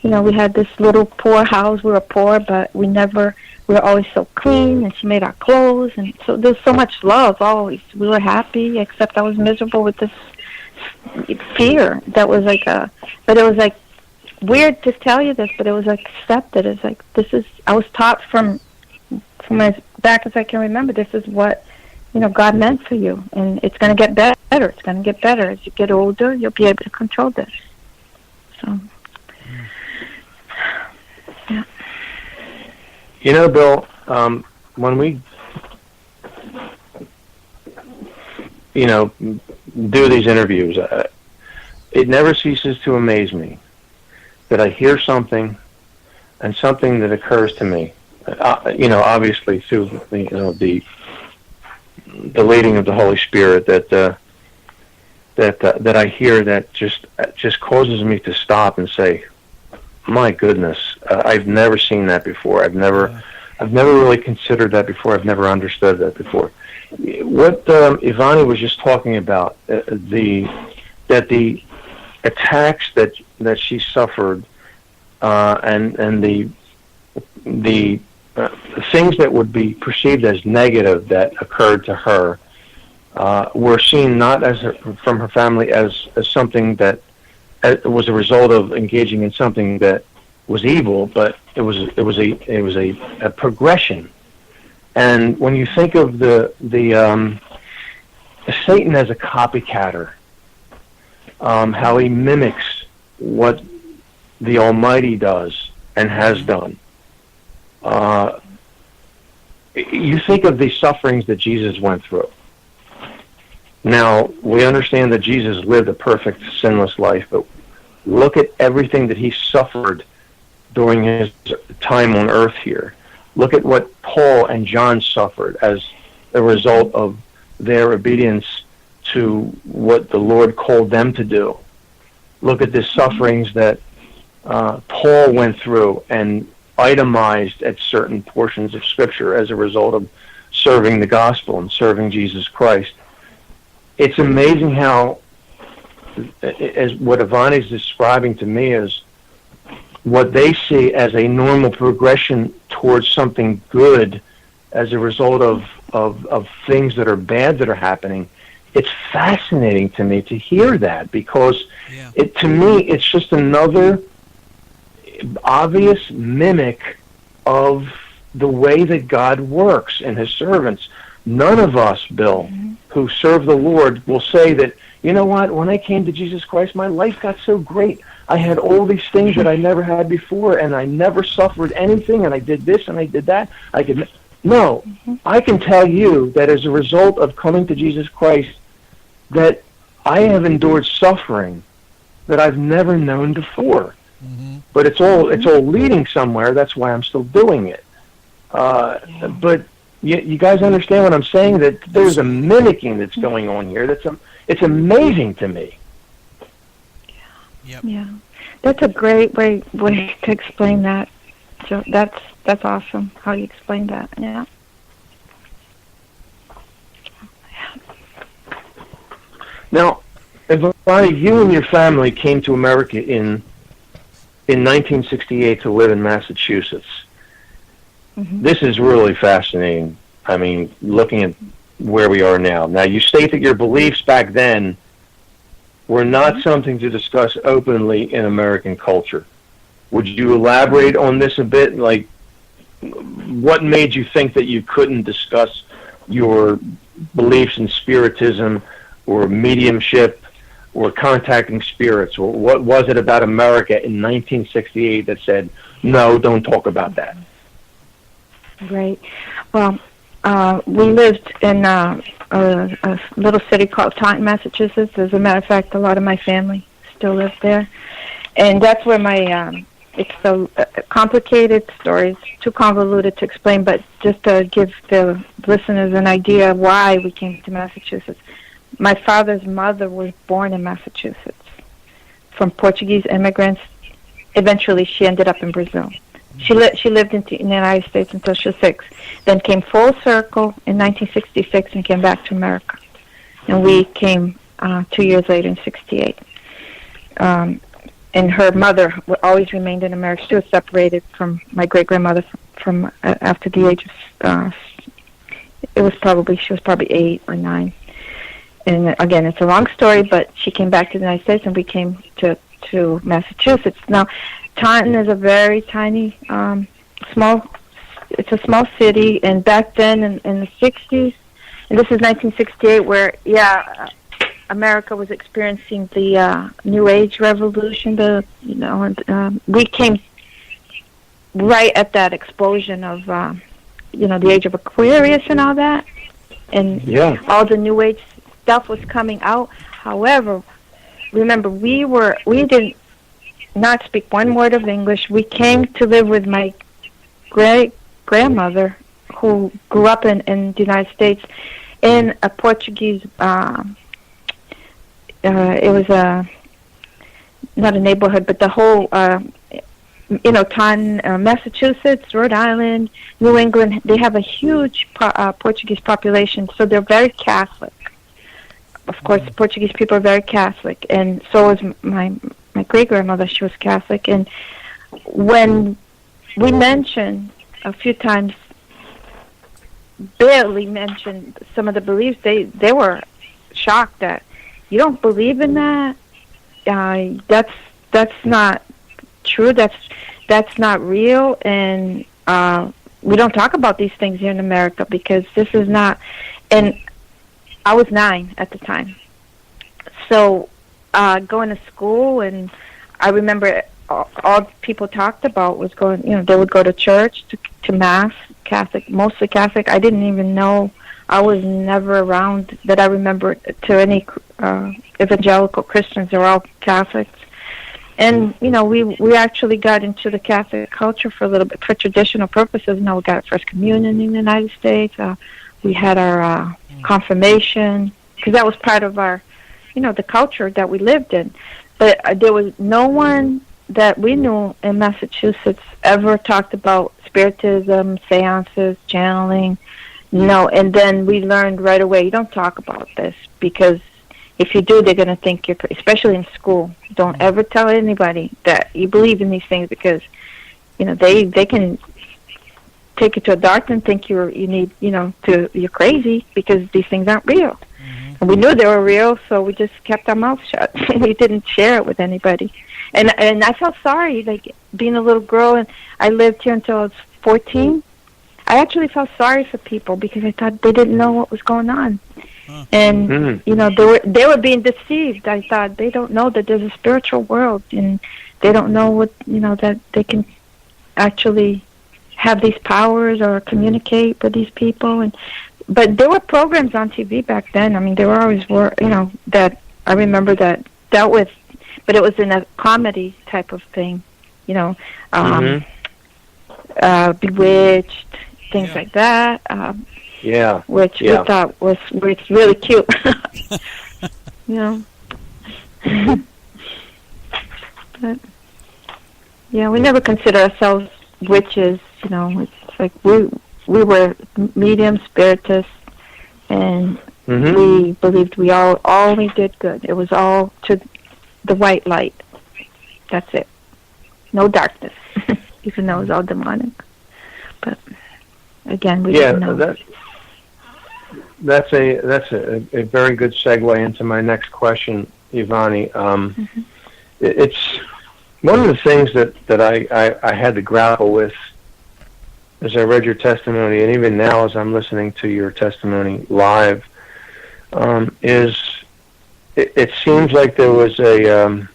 and we had this little poor house. We were poor, but we were always so clean, and she made our clothes, and so there's so much love always. We were happy, except I was miserable with this fear that was but it was like weird to tell you this, but it was accepted. It's like, I was taught from as back as I can remember, this is what God meant for you, and it's going to get better. It's going to get better as you get older. You'll be able to control this. So yeah.
Bill, when we do these interviews, it never ceases to amaze me that I hear something, and something that occurs to me, obviously through the leading of the Holy Spirit, that I hear, that just causes me to stop and say, my goodness, I've never seen that before. I've never really considered that before. I've never understood that before. What Ivani was just talking about, the attacks that she suffered, and the things that would be perceived as negative that occurred to her, were seen not from her family as something that was a result of engaging in something that was evil, but it was a progression. And when you think of the Satan as a copycatter, how he mimics what the Almighty does and has done. You think of the sufferings that Jesus went through. Now, we understand that Jesus lived a perfect, sinless life, but look at everything that he suffered during his time on earth here. Look at what Paul and John suffered as a result of their obedience to what the Lord called them to do. Look at the sufferings that Paul went through and itemized at certain portions of Scripture as a result of serving the gospel and serving Jesus Christ. It's amazing how, as what Ivani is describing to me, is what they see as a normal progression towards something good as a result of things that are bad that are happening. It's fascinating to me to hear that, because to me it's just another obvious mimic of the way that God works in his servants. None of us, Bill, who serve the Lord will say that, you know what, when I came to Jesus Christ, my life got so great. I had all these things that I never had before, and I never suffered anything, and I did this and I did that. No, I can tell you that as a result of coming to Jesus Christ, that I have endured suffering that I've never known before. But it's all leading somewhere. That's why I'm still doing it. But you guys understand what I'm saying? That there's a mimicking that's going on here. It's amazing to me.
Yeah, that's a great way to explain that. So that's awesome how you explain that. Yeah.
Now, Ivani, you and your family came to America in 1968 to live in Massachusetts. This is really fascinating. I mean, looking at where we are now. Now, you state that your beliefs back then were not something to discuss openly in American culture. Would you elaborate on this a bit? Like, what made you think that you couldn't discuss your beliefs in Spiritism or mediumship or contacting spirits? Or what was it about America in 1968 that said, no, don't talk about that?
Right. Well, we lived in a little city called Taunton, Massachusetts. As a matter of fact, a lot of my family still lives there. And that's where my, it's a complicated story. It's too convoluted to explain, but just to give the listeners an idea of why we came to Massachusetts. My father's mother was born in Massachusetts from Portuguese immigrants. Eventually, she ended up in Brazil. She lived in the United States until she was 6, then came full circle in 1966 and came back to America. And we came 2 years later in 68. And her mother always remained in America. She was separated from my great-grandmother from after the age of, she was probably 8 or 9. And again, it's a long story, but she came back to the United States and we came to Massachusetts. Now, Taunton is a very tiny, it's a small city, and back then in the 60s, and this is 1968, where, America was experiencing the New Age revolution, we came right at that explosion of, the age of Aquarius and all that, and all the New Age stuff was coming out. However, remember, we didn't not speak one word of English. We came to live with my great-grandmother, who grew up in the United States in a Portuguese, it was not a neighborhood, but the whole Massachusetts, Rhode Island, New England, they have a huge Portuguese population, so they're very Catholic. Of course, Portuguese people are very Catholic, and so is my great-grandmother. She was Catholic, and when we mentioned a few times, barely mentioned some of the beliefs, they were shocked that you don't believe in that. That's not true. That's not real, and we don't talk about these things here in America because this is not. And I was 9 at the time, so going to school, and I remember all people talked about was going. They would go to church, to mass, Catholic, mostly Catholic. I didn't even know. I was never around that I remember to any evangelical Christians. They're all Catholics. And, we actually got into the Catholic culture for a little bit, for traditional purposes. We got First Communion in the United States. We had our confirmation, because that was part of our, the culture that we lived in. But there was no one that we knew in Massachusetts ever talked about Spiritism, seances, channeling. No, and then we learned right away, you don't talk about this, because if you do, they're going to think you're, especially in school. Don't ever tell anybody that you believe in these things, because, they can take you to a doctor and think you're crazy because these things aren't real. Mm-hmm. And we knew they were real, so we just kept our mouths shut. We didn't share it with anybody. And I felt sorry, like being a little girl, and I lived here until I was 14. I actually felt sorry for people because I thought they didn't know what was going on. And they were being deceived. I thought they don't know that there's a spiritual world, and they don't know what that they can actually have these powers or communicate with these people. But there were programs on TV back then. I mean, there always were, that I remember that dealt with, but it was in a comedy type of thing, Bewitched, things like that. Which we thought was really cute. But we never consider ourselves witches. It's like we were medium spiritists, and we believed we all only did good. It was all to the white light. That's it. No darkness, even though it was all demonic. But again, we didn't know.
That's a very good segue into my next question, Ivani. It's one of the things that I had to grapple with as I read your testimony, and even now as I'm listening to your testimony live, is it seems like there was a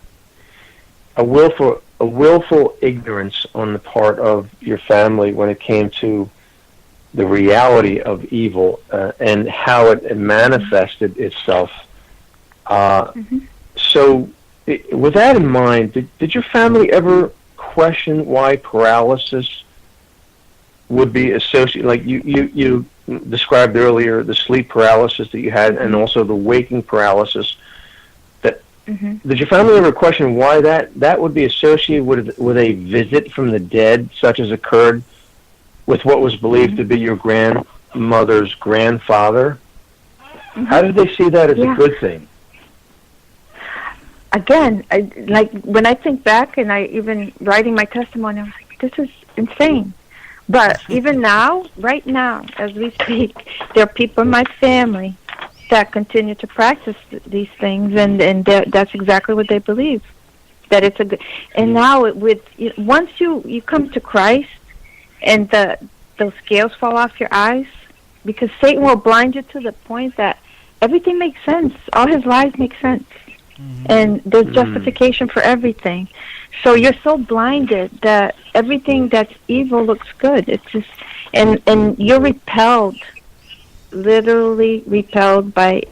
willful ignorance on the part of your family when it came to the reality of evil and how it manifested itself. So, with that in mind, did your family ever question why paralysis would be associated? Like you described earlier, the sleep paralysis that you had, and also the waking paralysis. Did your family ever question why that would be associated with a visit from the dead, such as occurred with what was believed to be your grandmother's grandfather? How did they see that as a good thing?
Again, when I think back, and I even writing my testimony, I was like, this is insane. But even now, right now, as we speak, there are people in my family that continue to practice these things, and that's exactly what they believe. That it's a good. And now, once you come to Christ, and those scales fall off your eyes, because Satan will blind you to the point that everything makes sense. All his lies make sense, and there's justification for everything. So you're so blinded that everything that's evil looks good. It's just, and you're repelled. Literally repelled by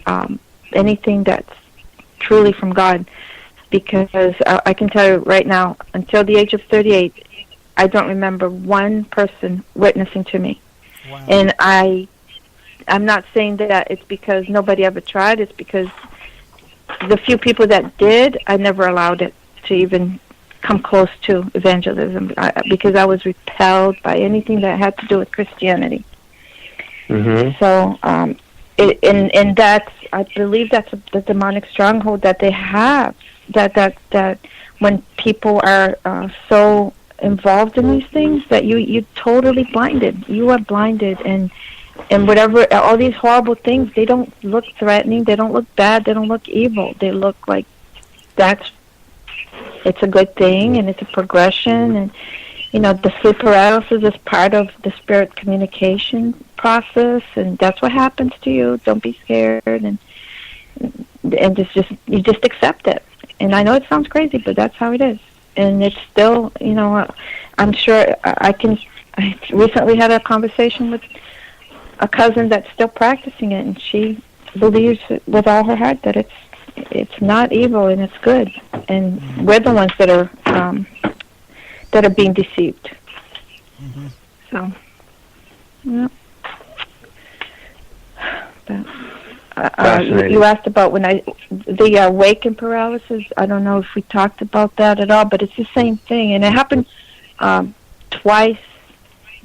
anything that's truly from God, because I can tell you right now, until the age of 38, I don't remember one person witnessing to me. Wow. And I'm not saying that it's because nobody ever tried. It's because the few people that did, I never allowed it to even come close to evangelism because I was repelled by anything that had to do with Christianity.
Mm-hmm.
So, and that's, I believe that's the demonic stronghold that they have. That when people are so involved in these things, that you totally blinded. You are blinded, and whatever, all these horrible things, they don't look threatening. They don't look bad. They don't look evil. They look like it's a good thing, and it's a progression. And the sleep paralysis is part of the spirit communication process, and that's what happens to you. Don't be scared, and you just accept it. And I know it sounds crazy, but that's how it is. And it's still, I'm sure I recently had a conversation with a cousin that's still practicing it, and she believes with all her heart that it's not evil and it's good. And we're the ones that are being deceived.
Mm-hmm.
So, yeah. You asked about the waking paralysis. I don't know if we talked about that at all, but it's the same thing, and it happened twice.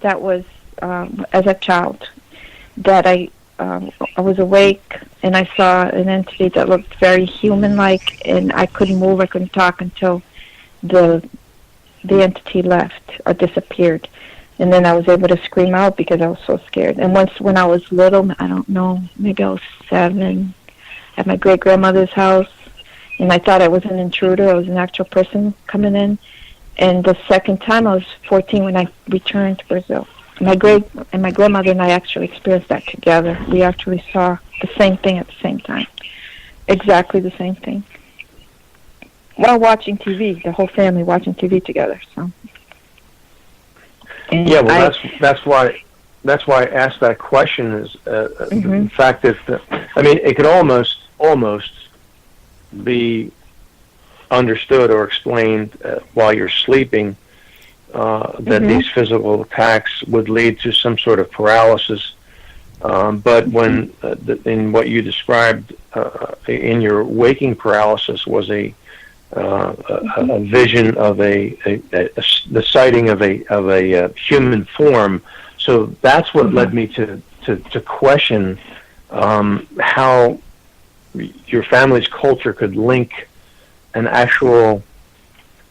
That was as a child that I was awake and I saw an entity that looked very human-like, and I couldn't move, I couldn't talk until the entity left or disappeared. And then I was able to scream out because I was so scared. And once when I was little, I don't know, maybe I was 7, at my great-grandmother's house, and I thought I was an intruder. I was an actual person coming in. And the second time, I was 14 when I returned to Brazil. My grandmother and I actually experienced that together. We actually saw the same thing at the same time. Exactly the same thing. While watching TV, the whole family watching TV together, so... And
yeah, well, that's why I asked that question. Is the fact that it could almost be understood or explained while you're sleeping that these physical attacks would lead to some sort of paralysis. But when in what you described in your waking paralysis was a vision of the sighting of a human form. So that's what led me to question how your family's culture could link an actual,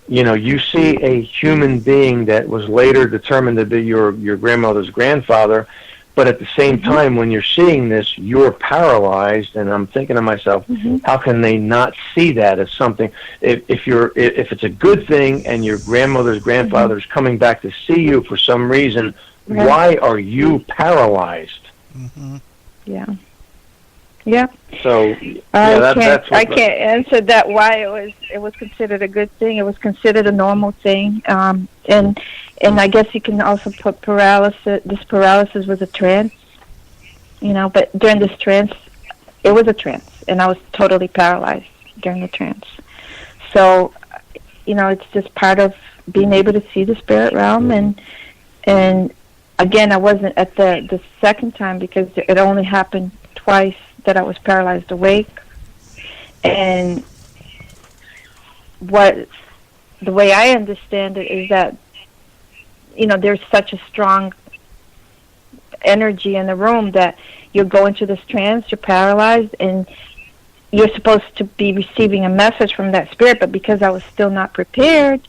you see a human being that was later determined to be your grandmother's grandfather. But at the same time, when you're seeing this, you're paralyzed, and I'm thinking to myself, how can they not see that as something? If it's a good thing, and your grandmother's grandfather is coming back to see you for some reason, why are you paralyzed?
Yeah.
So
I can't answer that. Why it was considered a good thing. It was considered a normal thing. And I guess you can also put paralysis. This paralysis was a trance, But during this trance, it was a trance, and I was totally paralyzed during the trance. So, it's just part of being able to see the spirit realm. And again, I wasn't at the second time because it only happened twice that I was paralyzed awake. And the way I understand it is that, there's such a strong energy in the room that you go into this trance, you're paralyzed, and you're supposed to be receiving a message from that spirit, but because I was still not prepared,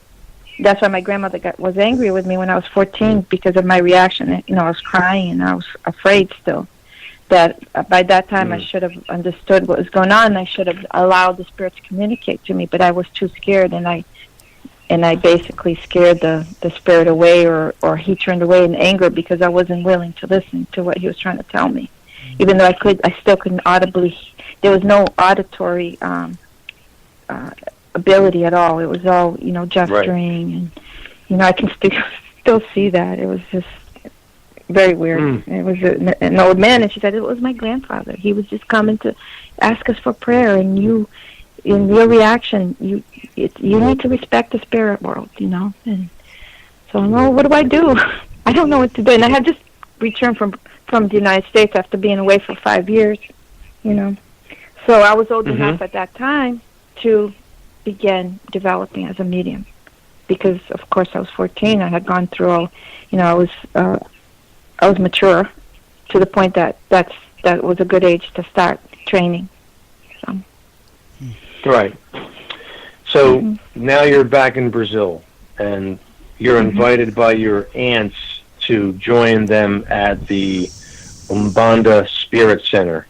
that's why my grandmother was angry with me when I was 14 because of my reaction. I was crying and I was afraid still. That by that time I should have understood what was going on, and I should have allowed the spirit to communicate to me, but I was too scared, and I basically scared the spirit away, or he turned away in anger because I wasn't willing to listen to what he was trying to tell me. Even though I still couldn't audibly, there was no auditory ability at all. It was all, gesturing, and, I can still see that. It was just very weird. It was an old man, and she said it was my grandfather. He was just coming to ask us for prayer, and in your reaction, you need to respect the spirit world, And so, what do I do? I don't know what to do. And I had just returned from the United States after being away for 5 years, So I was old enough at that time to begin developing as a medium. because of course I was 14. I had gone through all, I was mature to the point that was a good age to start training. So.
Right. So now you're back in Brazil, and you're invited by your aunts to join them at the Umbanda Spirit Center.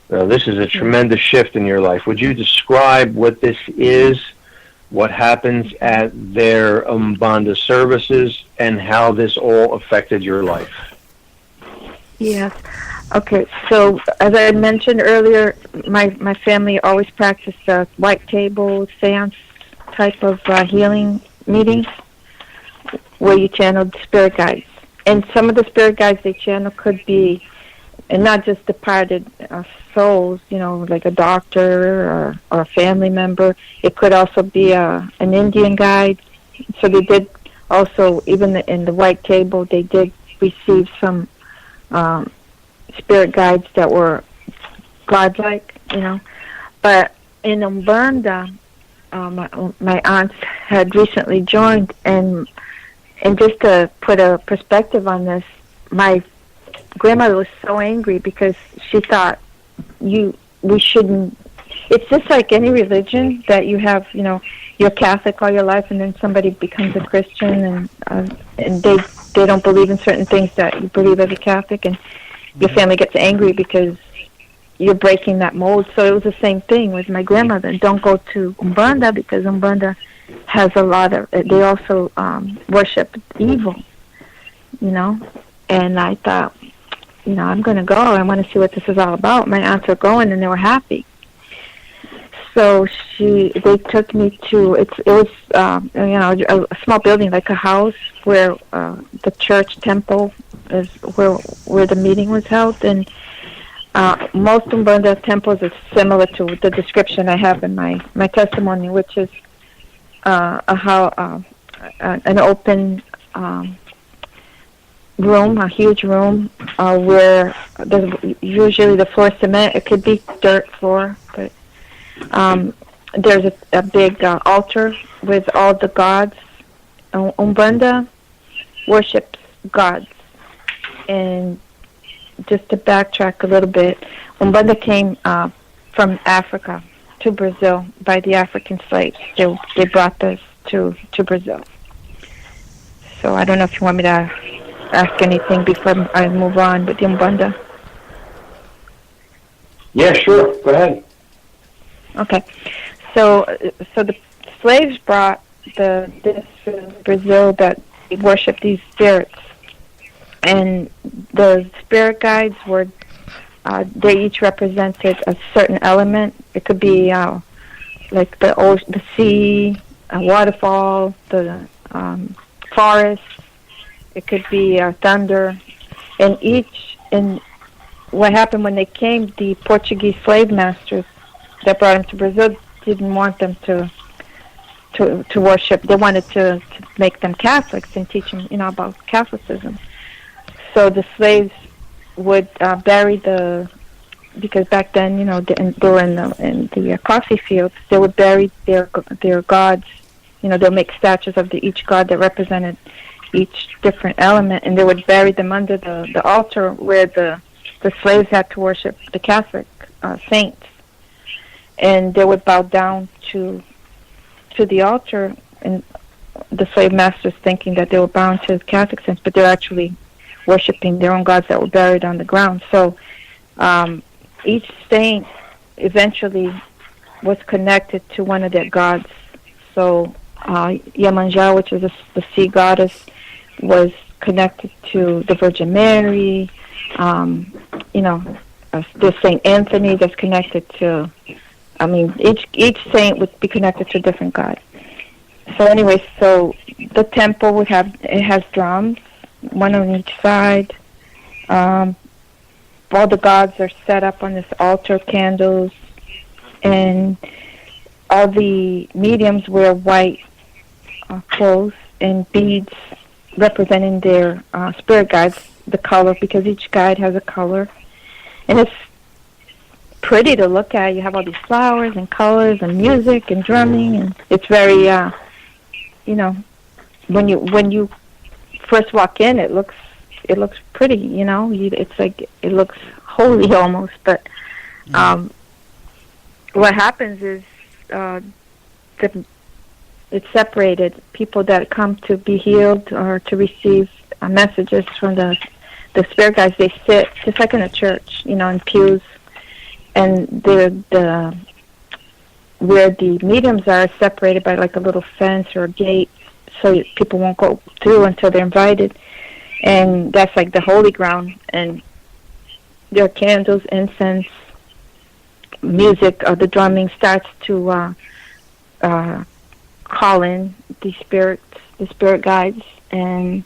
Now, this is a tremendous shift in your life. Would you describe what this is, what happens at their Umbanda services, and how this all affected your life?
Yes. Okay, so as I mentioned earlier, my family always practiced white table seance type of healing meetings where you channeled spirit guides. And some of the spirit guides they channel could be, and not just departed souls, like a doctor or a family member. It could also be an Indian guide. So they did also, even in the white table, they did receive some spirit guides that were godlike, But in Umbanda, my aunts had recently joined, and just to put a perspective on this, my grandmother was so angry because she thought we shouldn't. It's just like any religion that you have, you're Catholic all your life, and then somebody becomes a Christian, and they don't believe in certain things that you believe as a Catholic, and your family gets angry because you're breaking that mold. So it was the same thing with my grandmother. Don't go to Umbanda because Umbanda has a lot of. They also worship evil, And I thought, I'm going to go. I want to see what this is all about. My aunts were going, and they were happy. So they took me to it was a small building like a house where the church temple is where the meeting was held, and most Umbanda temples are similar to the description I have in my testimony, which is an open room, a huge room where there's usually the floor cement. It could be dirt floor, but there's a big altar with all the gods. Umbanda worships gods. And just to backtrack a little bit, Umbanda came from Africa to Brazil by the African slaves. They brought this to Brazil. So I don't know if you want me to ask anything before I move on with the Umbanda.
Yeah, sure. Go ahead.
Okay. So the slaves brought this to Brazil that worship these spirits. And the spirit guides were, they each represented a certain element. It could be like the sea, a waterfall, the forest. It could be thunder. And what happened when they came, the Portuguese slave masters that brought them to Brazil didn't want them to worship. They wanted to make them Catholics and teach them, about Catholicism. So the slaves would bury because back then, they were in the coffee fields. They would bury their gods. They'll make statues of each god that represented each different element, and they would bury them under the altar where the slaves had to worship the Catholic saints, and they would bow down to the altar, and the slave masters thinking that they were bound to Catholic saints, but they're actually worshiping their own gods that were buried on the ground. So each saint eventually was connected to one of their gods. So Iemanjá, which is the sea goddess, was connected to the Virgin Mary. There's Saint Anthony that's connected to. Each saint would be connected to a different god. So anyway, so the temple has drums, one on each side. All the gods are set up on this altar, candles, and all the mediums wear white clothes and beads representing their spirit guides, the color, because each guide has a color. And it's pretty to look at. You have all these flowers and colors and music and drumming, and it's very, when you first walk in, it looks pretty, you know. It's like it looks holy almost, but what happens is it's separated. People that come to be healed or to receive messages from the spirit guides, they sit just like in a church, you know, in pews, and the where the mediums are separated by like a little fence or a gate, so people won't go through until they're invited, and that's like the holy ground. And there are candles, incense, music, the drumming starts to call in the spirit guides, and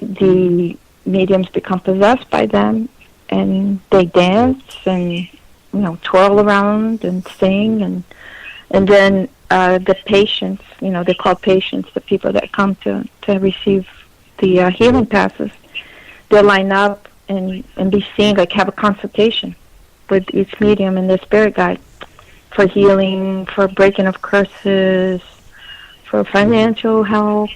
the mediums become possessed by them, and they dance and, you know, twirl around and sing, and then the patients, you know, they're called patients, the people that come to receive the healing passes, they'll line up and be seen, like have a consultation with each medium and their spirit guide for healing, for breaking of curses, for financial help,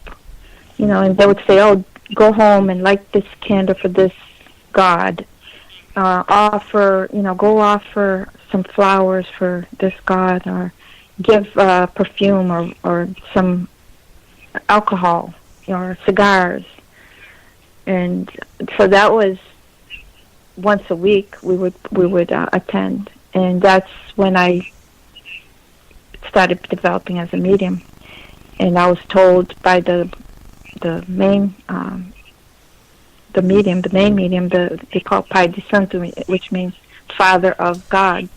you know. And they would say, oh, go home and light this candle for this god, offer, you know, go offer some flowers for this god, or give perfume or some alcohol or cigars. And so that was once a week we would attend, and that's when I started developing as a medium. And I was told by the main medium, they call Pai de Santo, which means Father of God,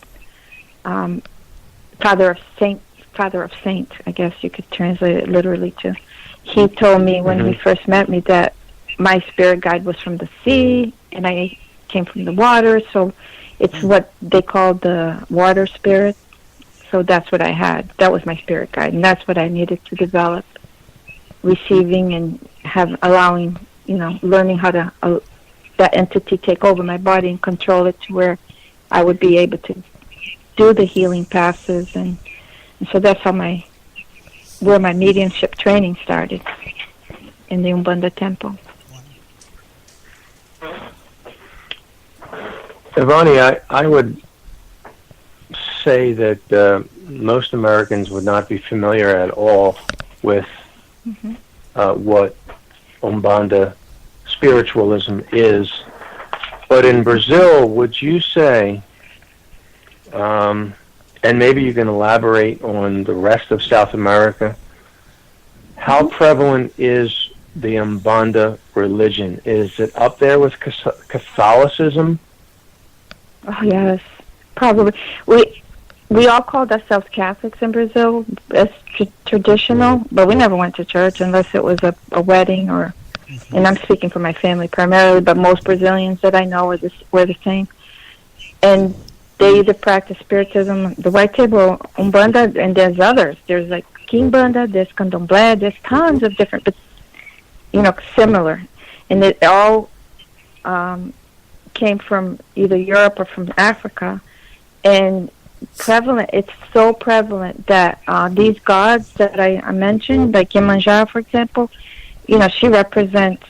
Father of Saint, I guess you could translate it literally to. He told me when he first met me that my spirit guide was from the sea, and I came from the water, so it's what they call the water spirit. So that's what I had. That was my spirit guide, and that's what I needed to develop, receiving and allowing, you know, learning how to that entity take over my body and control it to where I would be able to do the healing passes, and so that's how where my mediumship training started in the Umbanda temple.
Ivani, I would say that most Americans would not be familiar at all with what Umbanda spiritualism is. But in Brazil, would you say, and maybe you can elaborate on the rest of South America, how prevalent is the Umbanda religion? Is it up there with Catholicism?
Oh, yes, probably. We all called ourselves Catholics in Brazil as traditional, but we never went to church unless it was a wedding, or, and I'm speaking for my family primarily, but most Brazilians that I know were the same. And they either practice Spiritism, the White Table, Umbanda, and there's others. There's like Quimbanda, there's Candomblé, there's tons of different, but, you know, similar. And it all came from either Europe or from Africa, and prevalent. It's so prevalent that these gods that I mentioned, like Iemanjá, for example, you know, she represents.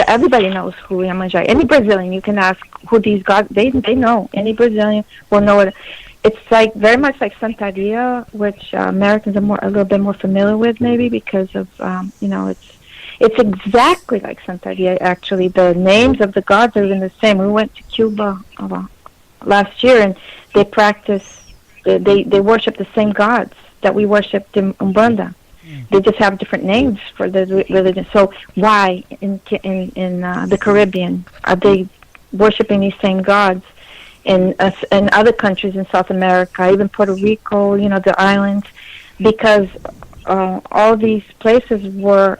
Everybody knows who Iemanjá. Any Brazilian, you can ask who these gods. They know. Any Brazilian will know it. It's like very much like Santeria, which Americans are a little bit more familiar with, maybe because of you know, it's exactly like Santeria. Actually, the names of the gods are even the same. We went to Cuba last year, and they practice. They worship the same gods that we worshipped in Umbanda. They just have different names for the religion. So why in the Caribbean are they worshiping these same gods? In other countries in South America, even Puerto Rico, you know, the islands, because all these places were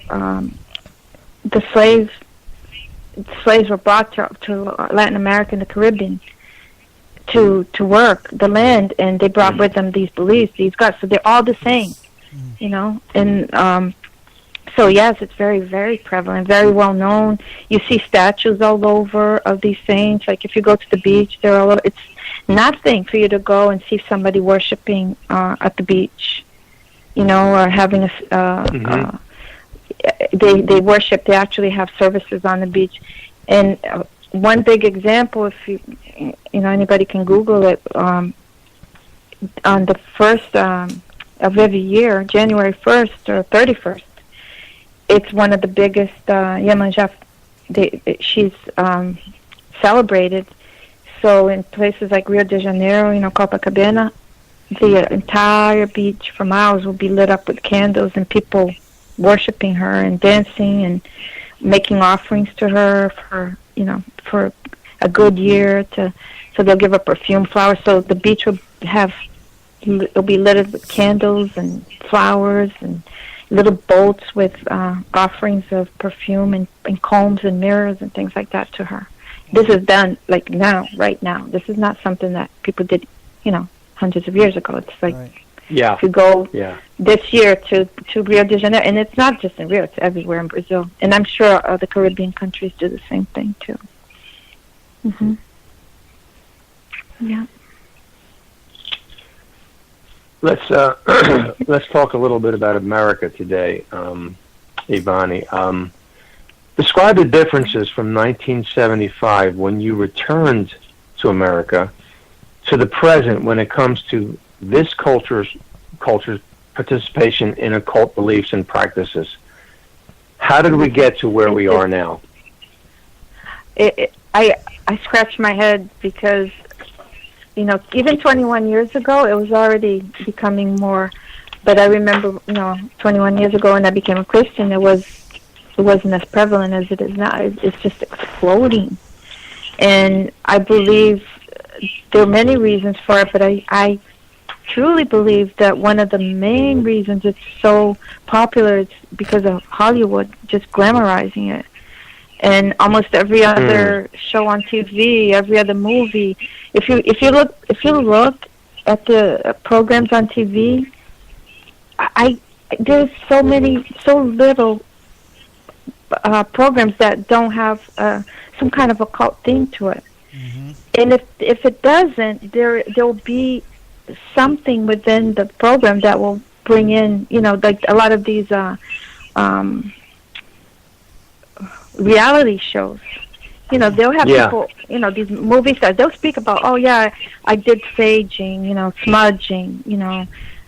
the slaves were brought to Latin America and the Caribbean to work the land, and they brought with them these beliefs, these gods. So they're all the same, you know. And so yes, it's very, very prevalent, very well known. You see statues all over of these saints. Like if you go to the beach, they're all over. It's nothing for you to go and see somebody worshiping at the beach. or having they worship. They actually have services on the beach. And one big example, if anybody can Google it, on the first of every year, January 1st or 31st, it's one of the biggest Iemanjá. She's celebrated. So in places like Rio de Janeiro, Copacabana, the entire beach for miles will be lit up with candles and people worshiping her and dancing and making offerings to her for a good year. So they'll give her perfume, flowers. So the beach will be lit with candles and flowers and little boats with offerings of perfume and combs and mirrors and things like that to her. This is done like now, right now. This is not something that people did, hundreds of years ago. It's like if you go this year to Rio de Janeiro, and it's not just in Rio, it's everywhere in Brazil. And I'm sure the Caribbean countries do the same thing too. Mm-hmm. Yeah.
Let's talk a little bit about America today, Ivani. Describe the differences from 1975 when you returned to America to the present when it comes to this culture's participation in occult beliefs and practices. How did we get to where we are now?
I scratch my head because even 21 years ago, it was already becoming more. But I remember, 21 years ago when I became a Christian, it wasn't as prevalent as it is now. It's just exploding. And I believe there are many reasons for it, but I truly believe that one of the main reasons it's so popular is because of Hollywood just glamorizing it. And almost every other show on TV, every other movie, if you look at the programs on TV, there's so little programs that don't have some kind of occult theme to it. Mm-hmm. And if it doesn't, there'll be something within the program that will bring in, like a lot of these reality shows. They'll have people, these movie stars, they'll speak about, I did saging, smudging,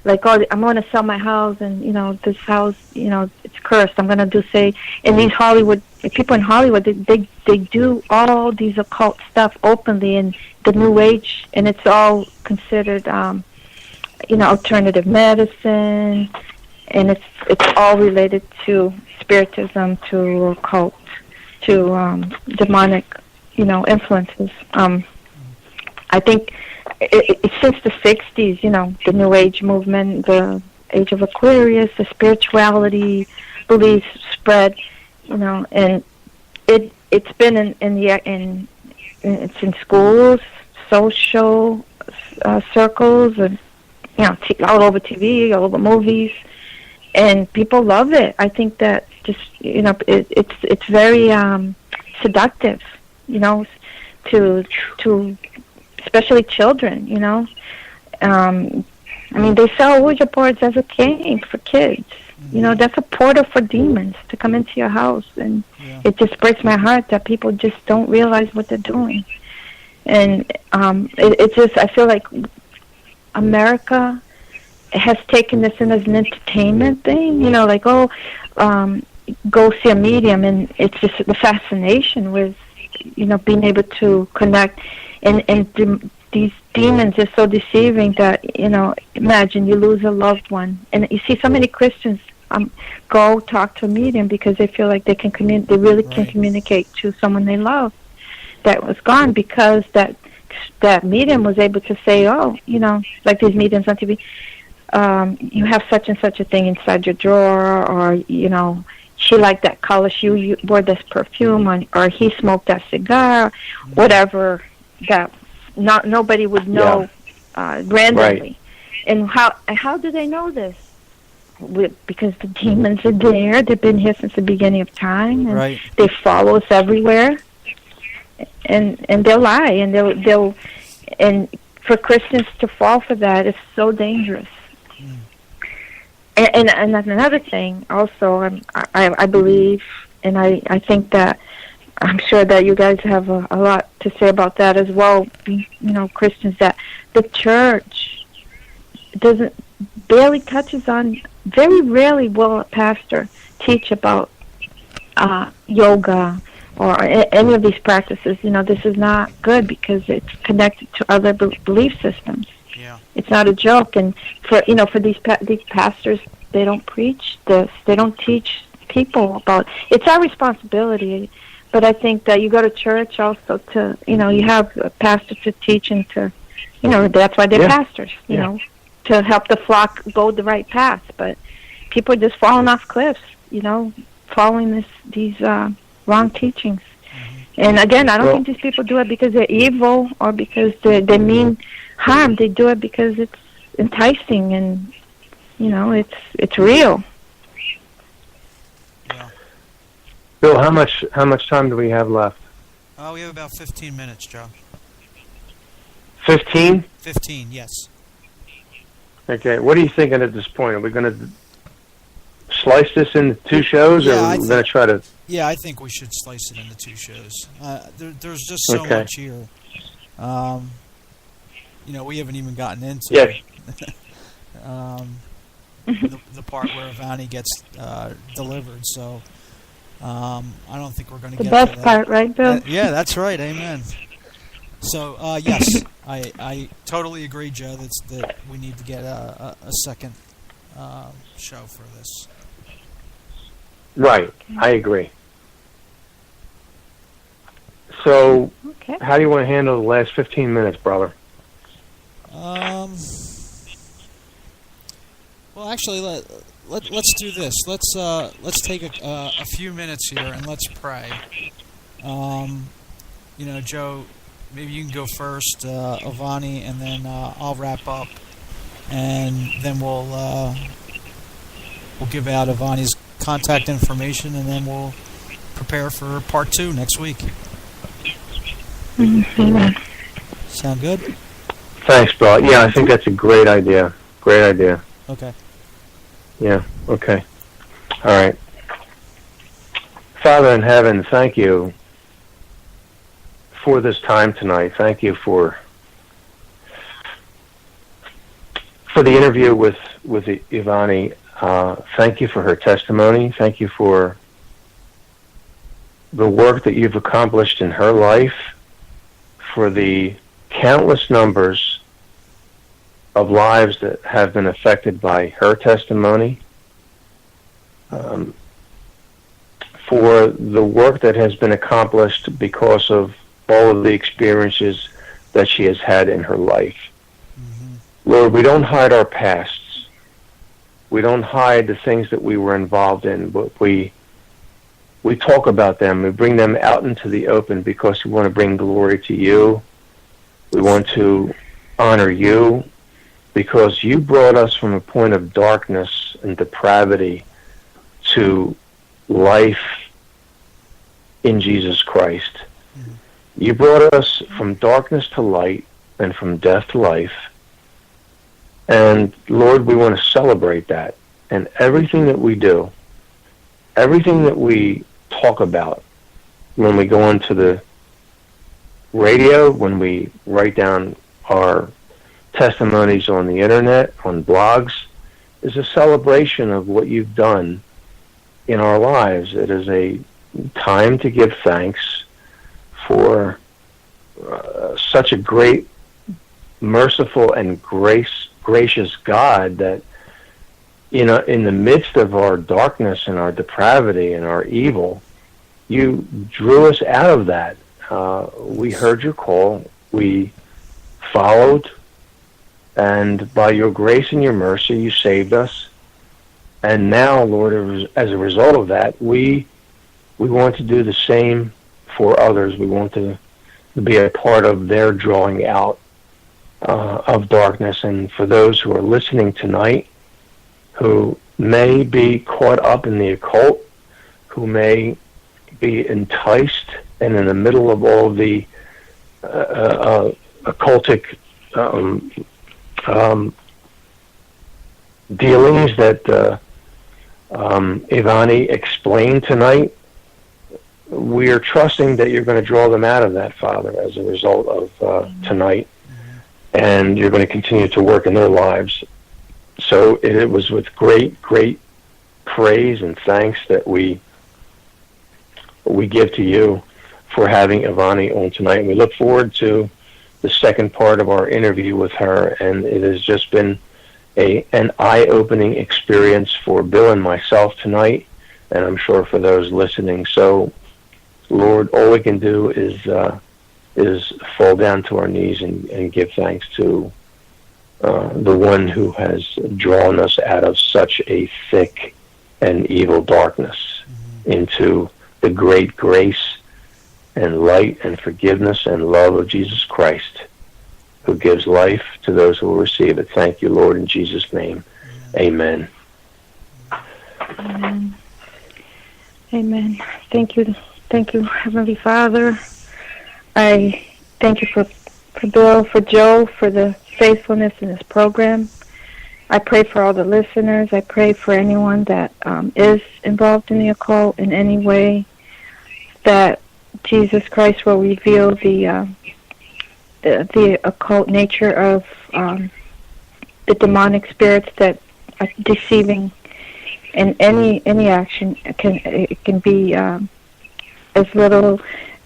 like, I'm going to sell my house, and, this house, it's cursed. I'm going to do sage. And these people in Hollywood, they do all these occult stuff openly in the New Age, and it's all considered, alternative medicine, and it's all related to Spiritism, to occult, to demonic, influences. I think it's since the 60s, the New Age movement, the Age of Aquarius, the spirituality beliefs spread, and it's been it's in schools, social circles, and all over TV, all over movies, and people love it. I think that just it's very seductive, to especially children. They sell Ouija boards as a game for kids. That's a portal for demons to come into your house, and it just breaks my heart that people just don't realize what they're doing. And I feel like America has taken this in as an entertainment thing, go see a medium, and it's just the fascination with, being able to connect, and these demons are so deceiving that, imagine you lose a loved one, and you see so many Christians go talk to a medium because they feel like they can they really can communicate to someone they love that was gone, because that medium was able to say, like these mediums on TV, you have such and such a thing inside your drawer, or she liked that color, she wore this perfume, or he smoked that cigar, whatever, that nobody would know randomly. Right. And how do they know this? Because the demons are there. They've been here since the beginning of time, and they follow us everywhere. And they'll lie, and they'll and for Christians to fall for that is so dangerous. And another thing also, I believe, and I think that I'm sure that you guys have a lot to say about that as well, Christians, that the church barely touches on, very rarely will a pastor teach about yoga or any of these practices. This is not good because it's connected to other belief systems.
Yeah.
It's not a joke, and for these pastors, they don't preach this. They don't teach people about. It's our responsibility, but I think that you go to church also to you have a pastor to teach and to that's why they're pastors. To help the flock go the right path. But people are just falling off cliffs. Following these wrong teachings.
Mm-hmm.
And again, I don't think these people do it because they're evil or because they mean harm. They do it because it's enticing and it's real.
Yeah.
Bill, how much time do we have left?
We have about 15 minutes, Joe.
15?
15, yes.
Okay. What are you thinking at this point? Are we going to slice this into 2 shows, or are we going to try to...
Yeah, I think we should slice it into 2 shows. There's just so much here. We haven't even gotten into the part where Ivani gets delivered, so I don't think we're going to get
the
to
best part, right, Bill?
Yeah, that's right. Amen. So, yes, I totally agree, Joe, that we need to get a second show for this.
Right, I agree. So, how do you want to handle the last 15 minutes, brother?
Well, actually, let's do this. Let's take a few minutes here and let's pray. Joe, maybe you can go first, Ivani, and then I'll wrap up, and then we'll give out Ivani's contact information, and then we'll prepare for part 2 next week.
Mm-hmm.
Sound good?
Thanks, Bill. Yeah, I think that's a great idea. Great idea.
Okay.
Yeah, okay. All right. Father in heaven, thank you for this time tonight. Thank you for the interview with Ivani. Thank you for her testimony. Thank you for the work that you've accomplished in her life, for the countless numbers of lives that have been affected by her testimony, for the work that has been accomplished because of all of the experiences that she has had in her life. Mm-hmm. Lord, we don't hide our pasts. We don't hide the things that we were involved in, but we talk about them. We bring them out into the open because we want to bring glory to you. We want to honor you because you brought us from a point of darkness and depravity to life in Jesus Christ. Mm-hmm. You brought us from darkness to light and from death to life. And Lord, we want to celebrate that. And everything that we do, everything that we talk about when we go into the radio, when we write down our testimonies on the internet, on blogs, is a celebration of what you've done in our lives. It is a time to give thanks for such a great, merciful, and gracious God that, in the midst of our darkness and our depravity and our evil, you drew us out of that. We heard your call. We followed. And by your grace and your mercy, you saved us. And now, Lord, as a result of that, we want to do the same for others. We want to be a part of their drawing out of darkness. And for those who are listening tonight, who may be caught up in the occult, who may be enticed and in the middle of all the occultic dealings that Ivani explained tonight, we are trusting that you're going to draw them out of that, Father, as a result of tonight, and you're going to continue to work in their lives. So it was with great, great praise and thanks that we give to you for having Ivani on tonight. And we look forward to the second part of our interview with her, and it has just been an eye-opening experience for Bill and myself tonight, and I'm sure for those listening. So, Lord, all we can do is fall down to our knees and give thanks to the one who has drawn us out of such a thick and evil darkness into the great grace and light and forgiveness and love of Jesus Christ, who gives life to those who will receive it. Thank you, Lord, in Jesus' name. Amen.
Amen. Amen. Thank you, Heavenly Father. I thank you for Bill, for Joe, for the faithfulness in this program. I pray for all the listeners. I pray for anyone that is involved in the occult in any way, that Jesus Christ will reveal the occult nature of the demonic spirits that are deceiving. And any action can be as little.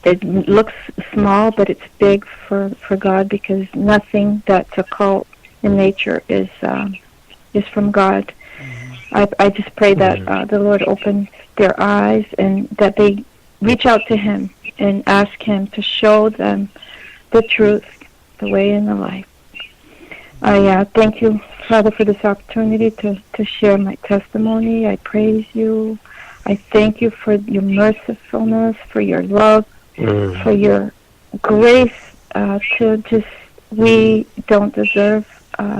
It looks small, but it's big for God, because nothing that's occult in nature is from God. I just pray that the Lord opens their eyes and that they reach out to Him and ask Him to show them the truth, the way, and the life. I thank you, Father, for this opportunity to share my testimony. I praise you. I thank you for your mercifulness, for your love, for your grace to just, we don't deserve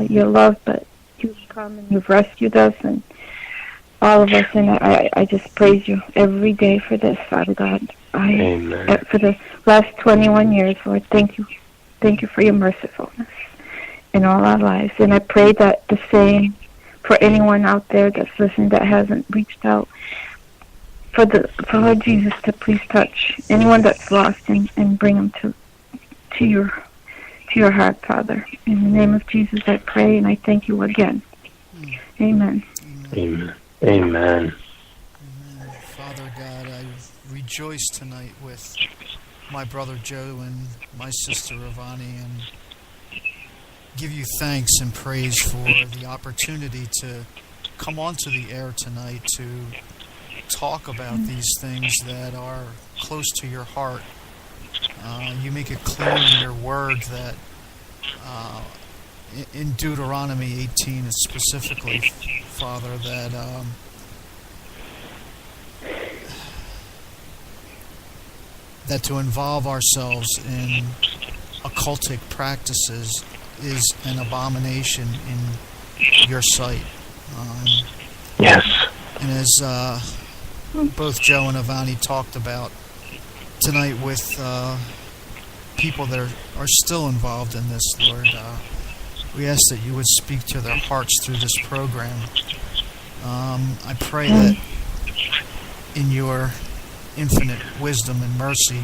your love, but you've come and you've rescued us and all of us, and I just praise you every day for this, Father God.
Amen.
For the last 21 years, Lord, thank you. Thank you for your mercifulness in all our lives. And I pray that the same for anyone out there that's listening that hasn't reached out, for Lord Jesus to please touch anyone that's lost and bring them to your heart, Father. In the name of Jesus, I pray and I thank you again. Amen.
Amen. Amen.
Amen. Father God, I rejoice tonight with my brother Joe and my sister Ivani, and give you thanks and praise for the opportunity to come onto the air tonight to talk about these things that are close to your heart. You make it clear in your word that in Deuteronomy 18 specifically, Father, that to involve ourselves in occultic practices is an abomination in your sight.
Yes.
And as both Joe and Ivani talked about tonight with people that are still involved in this, Lord, we ask that you would speak to their hearts through this program. I pray that in your infinite wisdom and mercy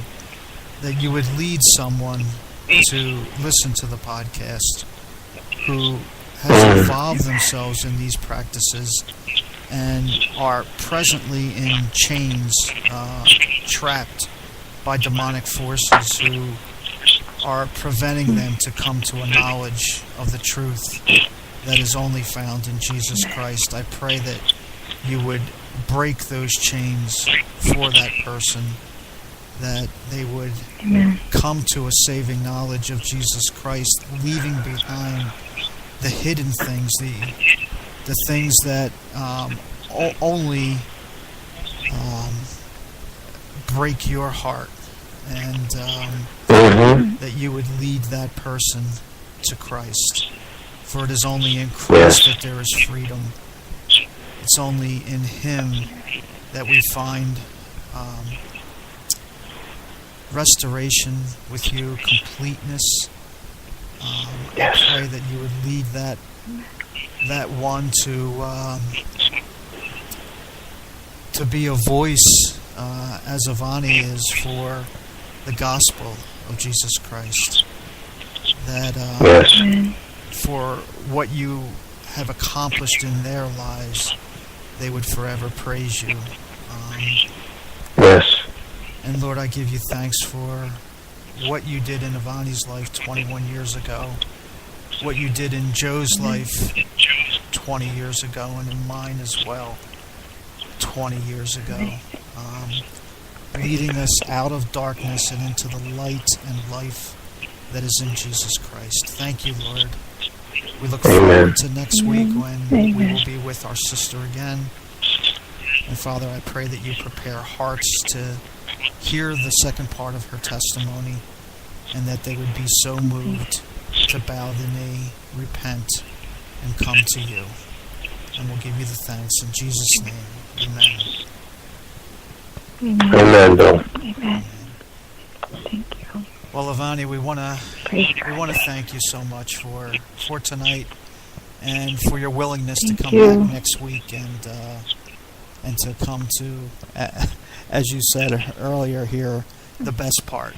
that you would lead someone to listen to the podcast who has involved themselves in these practices and are presently in chains, trapped by demonic forces who are preventing them to come to a knowledge of the truth that is only found in Jesus Christ. I pray that you would break those chains for that person, that they would come to a saving knowledge of Jesus Christ, leaving behind the hidden things, the things that only break your heart, and that you would lead that person to Christ. For it is only in Christ that there is freedom. It's only in Him that we find restoration with you, completeness. I pray that you would lead that that one to be a voice, as Ivani is, for the gospel of Jesus Christ. That
Yes.
for what you have accomplished in their lives, they would forever praise you.
Yes.
And Lord, I give you thanks for what you did in Ivani's life 21 years ago, what you did in Joe's life 20 years ago, and in mine as well 20 years ago, leading us out of darkness and into the light and life that is in Jesus Christ. Thank you, Lord. We look forward to next week when we will be with our sister again. And Father, I pray that you prepare hearts to hear the second part of her testimony, and that they would be so moved to bow the knee, repent, and come to you. And we'll give you the thanks in Jesus' name. Amen.
Amen, Bill.
Amen. Thank you.
Well, Ivani, we want to thank you so much for tonight, and for your willingness to come back next week and to come to, as you said earlier here, the best part,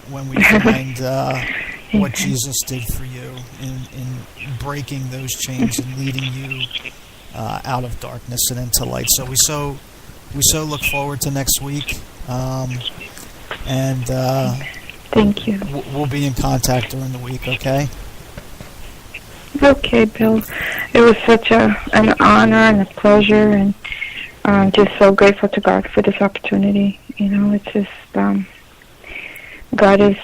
when we find what Jesus did for you in breaking those chains and leading you out of darkness and into light. So we so look forward to next week, and
thank you.
We'll be in contact during the week. Okay.
Okay, Bill. It was such an honor and a pleasure, and I'm just so grateful to God for this opportunity. You know, it's just God is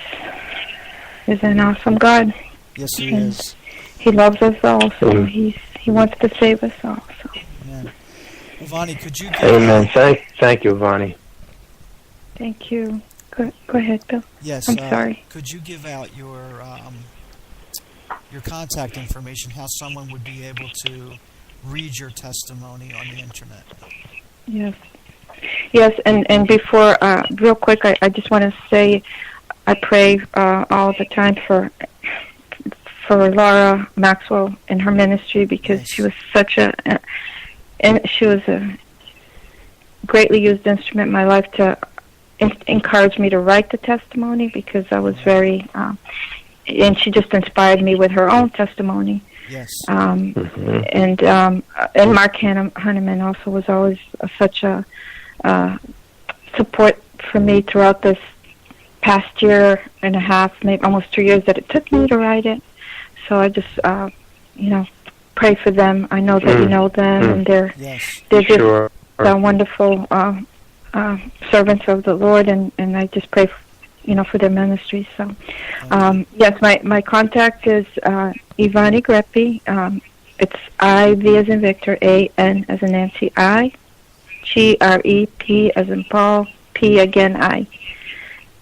an awesome God.
Yes, He is.
He loves us all, so He wants to save us all. So.
Amen. Ivani, could you?
Amen. Thank you, Ivani.
Thank you. Go ahead, Bill.
Yes.
I'm sorry.
Could you give out your contact information, how someone would be able to read your testimony on the internet?
Yes, and before, real quick, I just want to say I pray all the time for Laura Maxwell and her ministry, because she was such she was a greatly used instrument in my life to encourage me to write the testimony, because I was very and she just inspired me with her own testimony.
Yes.
And Mark Hanneman also was always such a support for me throughout this past year and a half, maybe almost 2 years that it took me to write it. So I just, pray for them. I know that you know them, and they're just wonderful servants of the Lord, and I just pray for their ministry. So, yes, my contact is Ivani Greppi. It's I-V as in Victor, A-N as in Nancy, I, G-R-E-P as in Paul, P again, I,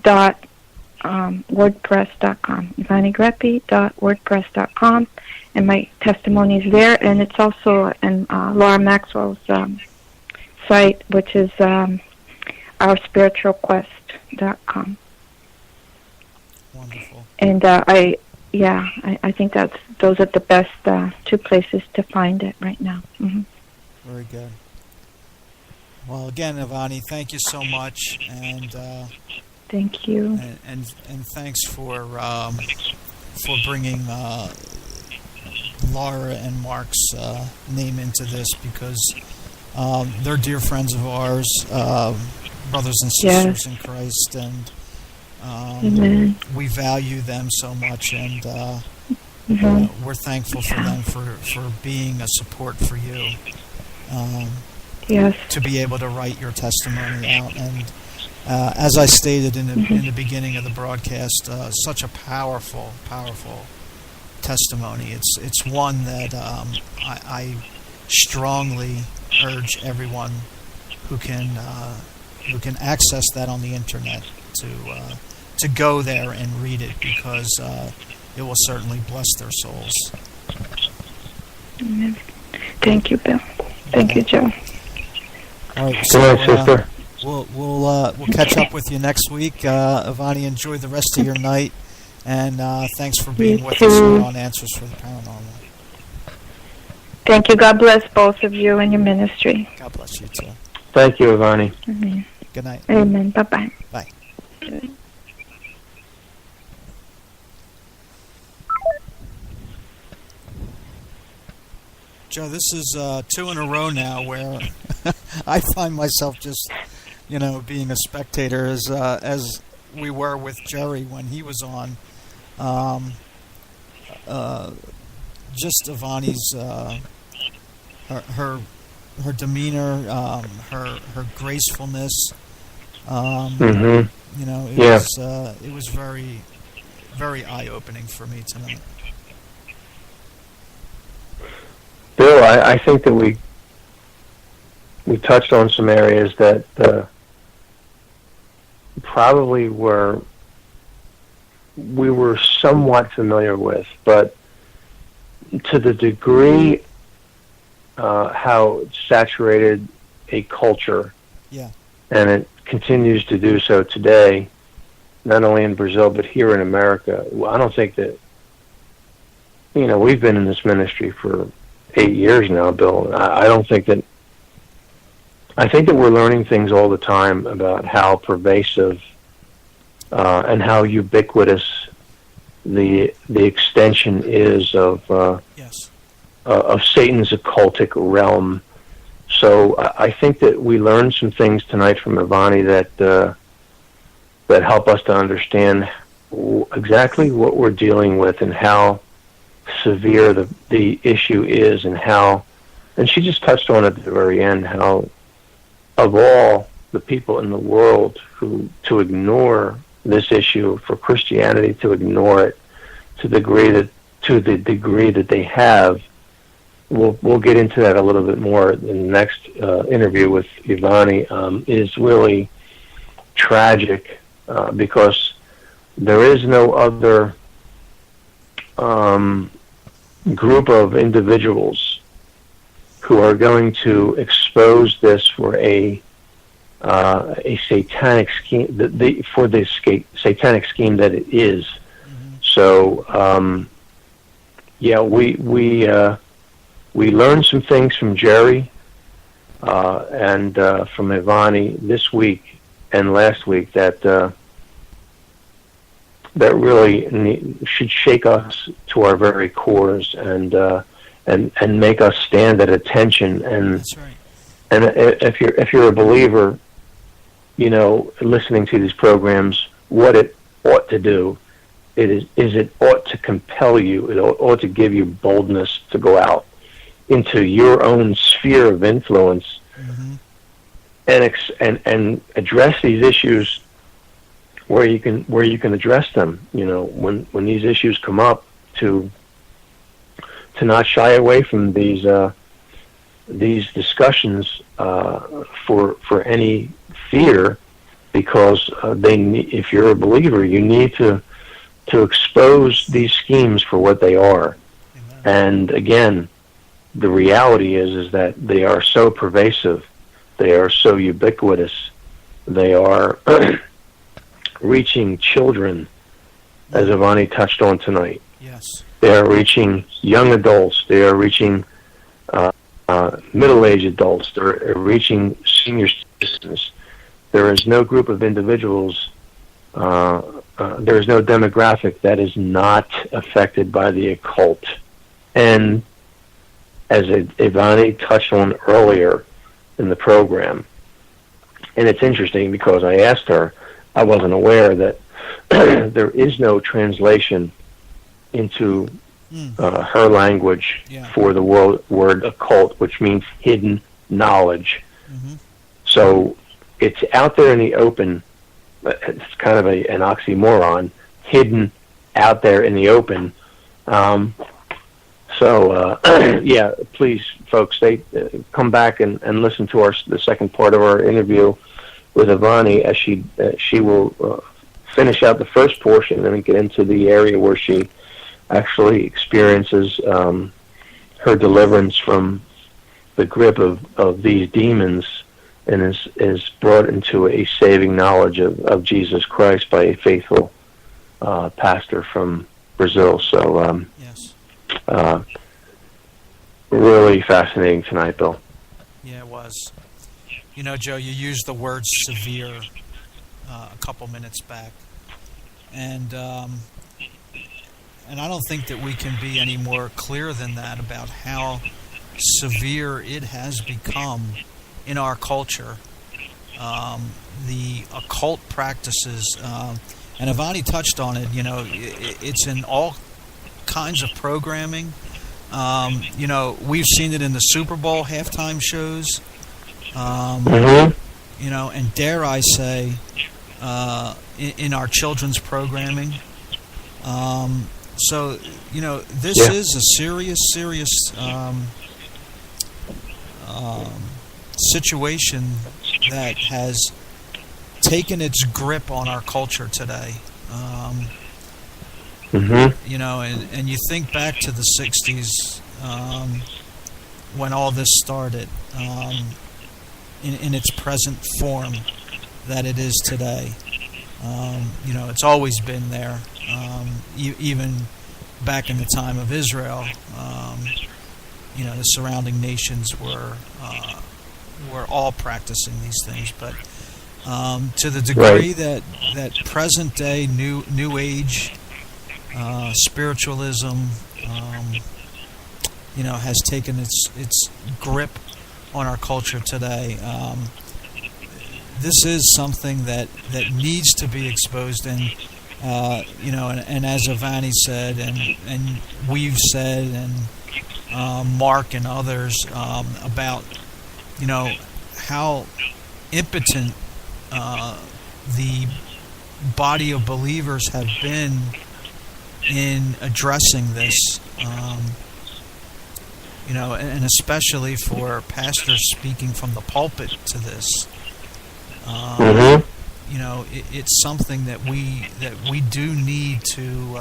.wordpress.com. IvaniGreppi.wordpress.com. And my testimony is there, and it's also in Laura Maxwell's site, which is ourspiritualquest.com.
Wonderful.
And I think those are the best two places to find it right now. Mm-hmm.
Very good. Well, again, Ivani, thank you so much, and
thank you,
and thanks for bringing Laura and Mark's name into this, because they're dear friends of ours, brothers and sisters in Christ, and we value them so much, and we're thankful for them for being a support for you. To be able to write your testimony out, and as I stated in the beginning of the broadcast, such a powerful testimony. It's one that I strongly urge everyone who can access that on the internet to go there and read it, because it will certainly bless their souls.
Amen. Thank you, Bill. Thank you, Joe.
All right, so sister. We'll catch up with you next week. Ivani, enjoy the rest of your night, and thanks for being with us here on Answers for the Paranormal.
Thank you. God bless both of you and your ministry.
God bless you too.
Thank you, Ivani.
Amen.
Good night.
Amen. Bye-bye.
Bye. Joe, this is 2 in a row now where I find myself just, being a spectator as we were with Jerry when he was on. Just Ivani's her demeanor, her gracefulness.
Mm-hmm.
It was very, very eye-opening for me tonight.
Bill, I think that we touched on some areas that probably we were somewhat familiar with, but to the degree how it saturated a culture, and it continues to do so today, not only in Brazil but here in America. I don't think that we've been in this ministry for 8 years now, Bill. I think that we're learning things all the time about how pervasive and how ubiquitous the extension is of Satan's occultic realm. So I think that we learned some things tonight from Ivani that help us to understand exactly what we're dealing with and how severe the issue is, and she just touched on it at the very end, how of all the people in the world to ignore this issue, for Christianity to ignore it to the degree that they have. We'll get into that a little bit more in the next interview with Ivani. Is really tragic because there is no other group of individuals who are going to expose this for a satanic scheme, for the satanic scheme that it is. Mm-hmm. So, we learned some things from Jerry and from Ivani this week and last week that really should shake us to our very cores and make us stand at attention. And
that's right.
And if you're a believer, listening to these programs, what it ought to do it ought to compel you. It ought to give you boldness to go out into your own sphere of influence, mm-hmm. and address these issues where you can address them. When these issues come up, to not shy away from these discussions for any fear, because if you're a believer, you need to expose these schemes for what they are. Amen. And again, the reality is that they are so pervasive, they are so ubiquitous, they are reaching children, as Ivani touched on tonight.
Yes.
They are reaching young adults. They are reaching middle-aged adults. They're reaching senior citizens. There is no group of individuals, there is no demographic that is not affected by the occult. And as Ivani touched on earlier in the program, and it's interesting because I asked her, I wasn't aware that there is no translation into her language for the word occult, which means hidden knowledge. Mm-hmm. So it's out there in the open. It's kind of an oxymoron, hidden out there in the open. Please, folks, come back and listen to the second part of our interview with Ivani, as she will finish out the first portion and then get into the area where she actually experiences her deliverance from the grip of these demons, and is brought into a saving knowledge of Jesus Christ by a faithful pastor from Brazil. So,
yes.
Really really fascinating tonight, Bill.
Yeah, it was. You know, Joe, you used the word severe a couple minutes back, and I don't think that we can be any more clear than that about how severe it has become in our culture. The occult practices, and Ivani touched on it. You know, it's in all kinds of programming. You know, we've seen it in the Super Bowl halftime shows. You know, and dare I say, in our children's programming. So, you know, this is a serious situation that has taken its grip on our culture today. You know, and you think back to the 60s when all this started, in its present form that it is today. You know, it's always been there, even back in the time of Israel. You know, the surrounding nations were all practicing these things, but to the degree that present day new age spiritualism, you know, has taken its grip on our culture today. This is something that needs to be exposed, and you know, and as Ivani said, and we've said, and Mark and others about, you know, how impotent the body of believers have been in addressing this. You know, and especially for pastors speaking from the pulpit to this. You know, it's something that we do need to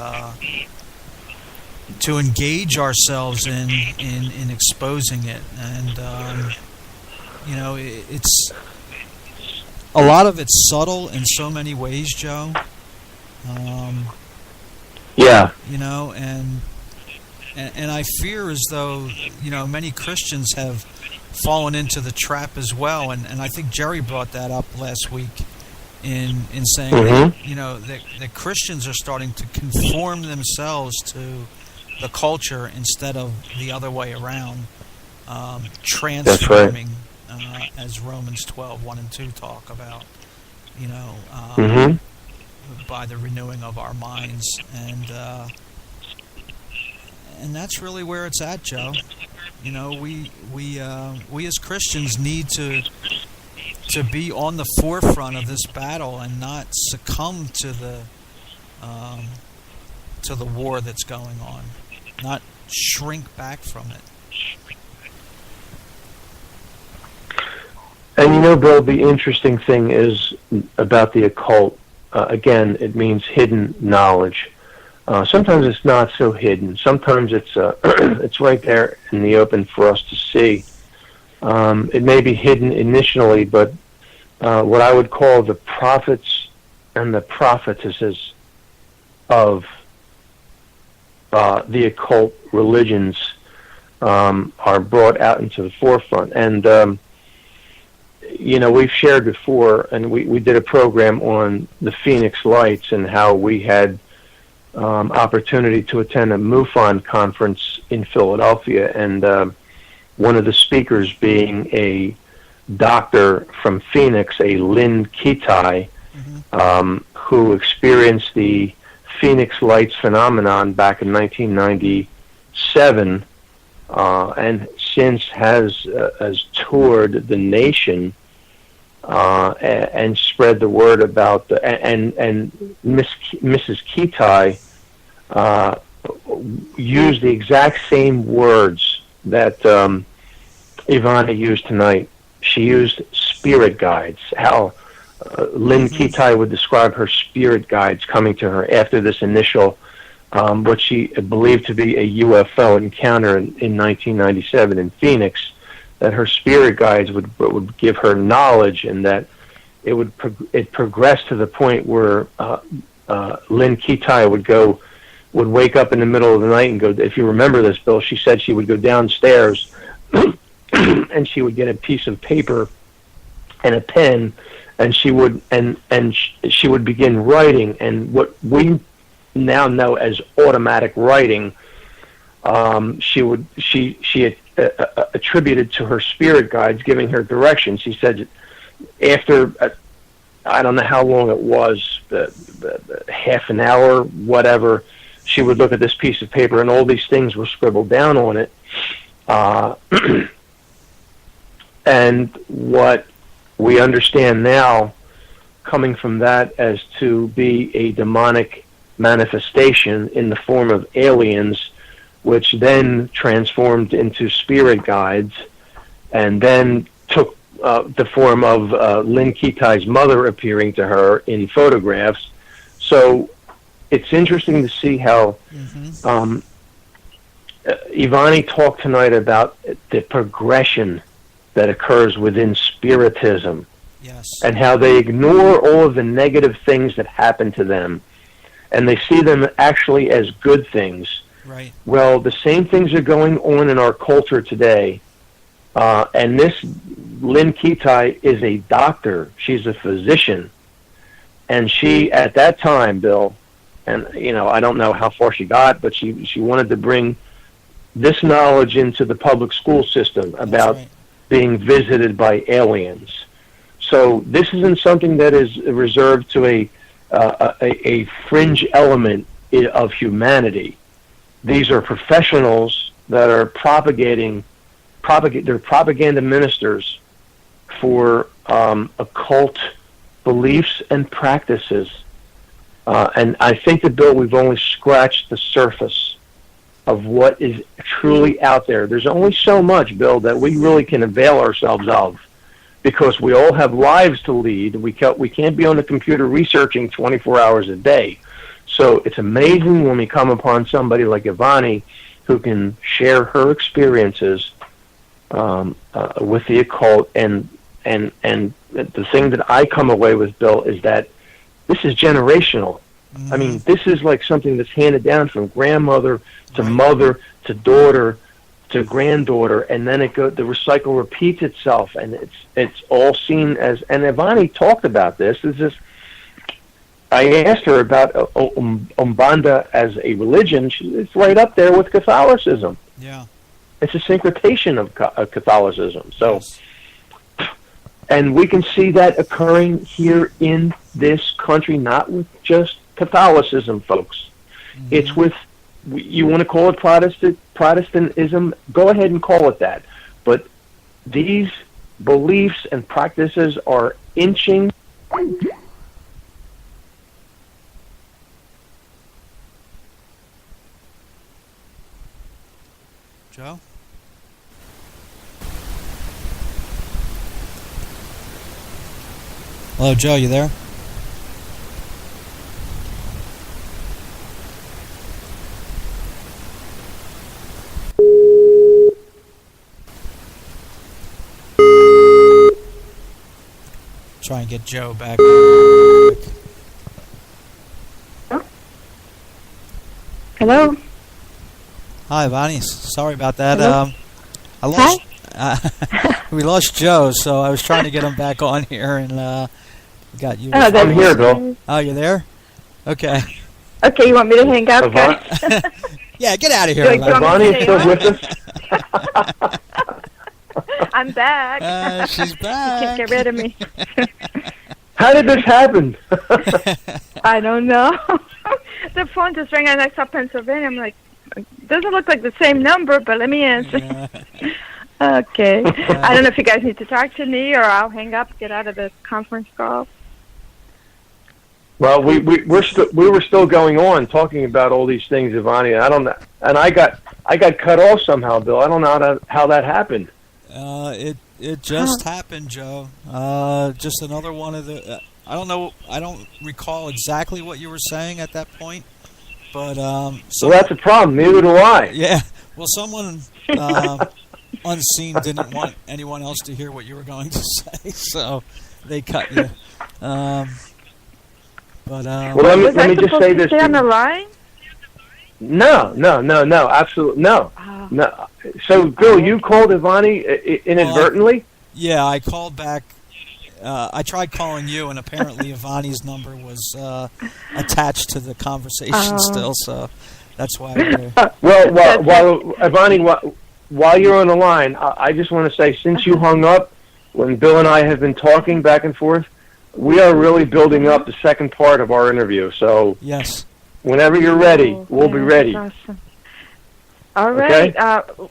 engage ourselves in exposing it, and you know, it's a lot of it's subtle in so many ways, Joe. You know, and I fear as though, you know, many Christians have fallen into the trap as well, and I think Jerry brought that up last week in saying that, you know, that Christians are starting to conform themselves to the culture instead of the other way around, transforming, as Romans 12:1 and 2 talk about, you know, by the renewing of our minds, and that's really where it's at, Joe. You know, we as Christians need to be on the forefront of this battle and not succumb to the war that's going on, not shrink back from it.
And you know, Bill, the interesting thing is about the occult. Again, it means hidden knowledge. Sometimes it's not so hidden. Sometimes it's it's right there in the open for us to see. It may be hidden initially, but what I would call the prophets and the prophetesses of the occult religions are brought out into the forefront. And you know, we've shared before, and we did a program on the Phoenix Lights and how we had opportunity to attend a MUFON conference in Philadelphia, and one of the speakers being a doctor from Phoenix, a Lynn Kitai, who experienced the Phoenix Lights phenomenon back in 1997, and since has toured the nation and spread the word about and Mrs. Kitai used the exact same words that Ivani used tonight. She used spirit guides. How Lynn Kitai would describe her spirit guides coming to her after this initial, what she believed to be a UFO encounter in 1997 in Phoenix, that her spirit guides would give her knowledge, and that it progressed to the point where Lynn Kitai would wake up in the middle of the night and go, if you remember this, Bill, she said she would go downstairs and she would get a piece of paper and a pen, and she would she would begin writing, and what we now know as automatic writing, she attributed to her spirit guides giving her direction. She said after I don't know how long it was, half an hour, whatever, she would look at this piece of paper and all these things were scribbled down on it. And what we understand now, coming from that as to be a demonic manifestation in the form of aliens, which then transformed into spirit guides, and then took the form of Lynn Kitai's mother appearing to her in photographs. So it's interesting to see how Ivani talked tonight about the progression that occurs within Spiritism.
Yes.
And how they ignore all of the negative things that happen to them, and they see them actually as good things.
Right.
Well, the same things are going on in our culture today, and this Lynn Kitai is a doctor. She's a physician, and she, at that time, Bill, and I don't know how far she got, but she wanted to bring this knowledge into the public school system about being visited by aliens. So this isn't something that is reserved to a fringe element of humanity. These are professionals that are they're propaganda ministers for occult beliefs and practices. And I think that, Bill, we've only scratched the surface of what is truly out there. There's only so much, Bill, that we really can avail ourselves of, because we all have lives to lead. We can't be on the computer researching 24 hours a day. So it's amazing when we come upon somebody like Ivani who can share her experiences with the occult. And the thing that I come away with, Bill, is that this is generational. Mm-hmm. I mean, this is like something that's handed down from grandmother to mother to daughter to granddaughter, and then the recycle repeats itself, and it's all seen as. And Ivani talked about this. I asked her about Umbanda as a religion. It's right up there with Catholicism.
Yeah,
it's a syncretation of Catholicism. So, and we can see that occurring here in this country, not with just Catholicism, folks. Mm-hmm. It's with, you want to call it Protestantism, go ahead and call it that. But these beliefs and practices are inching.
Joe? Hello, Joe, you there? Try and get Joe back.
Hello?
Hi, Ivani. Sorry about that.
Hello?
I lost. We lost Joe, so I was trying to get him back on here, and got you.
I'm here, Bill.
Oh, you're there? Okay.
Okay, you want me to hang up, guys?
Yeah, get out of here.
Ivani is still with us.
I'm back.
She's back.
You can't get rid of me.
How did this happen?
I don't know. The phone just rang and I saw Pennsylvania. I'm like, doesn't look like the same number, but let me answer.
Yeah.
Okay. I don't know if you guys need to talk to me or I'll hang up, get out of the conference call.
Well, we were still going on talking about all these things, Ivani. I don't know, and I got cut off somehow, Bill. I don't know how that happened.
It just happened, Joe. Just another one of the. I don't know. I don't recall exactly what you were saying at that point, but
well, that's a problem. Neither do I.
Yeah. Well, someone unseen didn't want anyone else to hear what you were going to say, so they cut you. Well,
let me just say this.
Stay on the line?
No, absolutely no. No. So, Bill, you called Ivani inadvertently?
Yeah, I called back. I tried calling you, and apparently Ivani's number was attached to the conversation still, so that's why.
Well, Ivani, while you're on the line, I just want to say, since you hung up, when Bill and I have been talking back and forth, we are really building up the second part of our interview. So,
yes,
whenever you're ready, we'll be ready.
Awesome. All right.
Okay?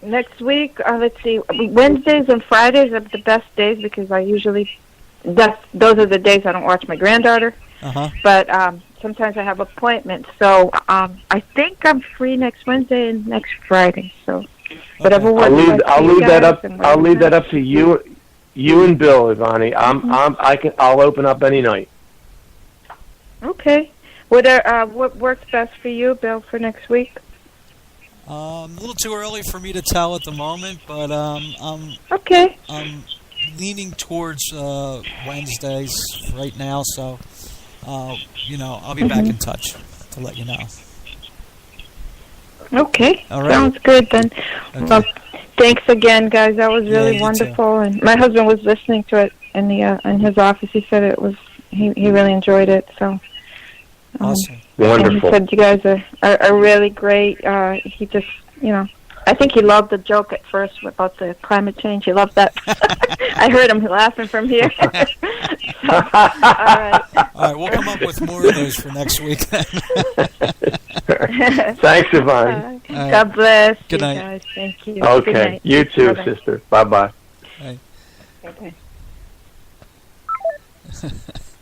Next week, let's see. Wednesdays and Fridays are the best days because those are the days I don't watch my granddaughter. But sometimes I have appointments, so I think I'm free next Wednesday and next Friday. So whatever.
I'll leave that up. I'll leave that up to you and Bill, Ivani. I'll open up any night.
Okay. What works best for you, Bill, for next week?
A little too early for me to tell at the moment, but
okay.
I'm leaning towards Wednesdays right now, so I'll be back in touch to let you know.
Okay.
All right.
Sounds good then.
Okay.
Well, thanks again, guys. That was really wonderful,
too.
And my husband was listening to it in his office. He said he really enjoyed it. So.
Awesome.
Wonderful.
And he said you guys are really great. He just, I think he loved the joke at first about the climate change. He loved that. I heard him laughing from here. All right.
All right, we'll come up with more of those for next week.
Thanks, Ivani.
God bless.
Good night.
Guys. Thank you.
Okay.
Good night.
You too,
Bye-bye.
sister. Bye-bye.
Bye.
Okay.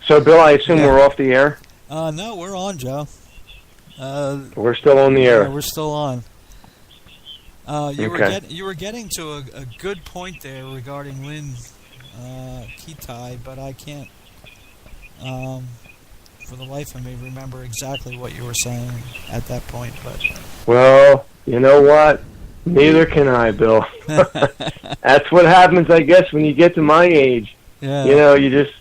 So, Bill, I assume we're off the air?
No, we're on, Joe.
We're still on the air.
Yeah, we're still on.
Okay.
You were getting to a good point there regarding Lynn Kitai, but I can't, for the life of me, remember exactly what you were saying at that point. But
well, you know what? Neither can I, Bill. That's what happens, I guess, when you get to my age.
Yeah.
You just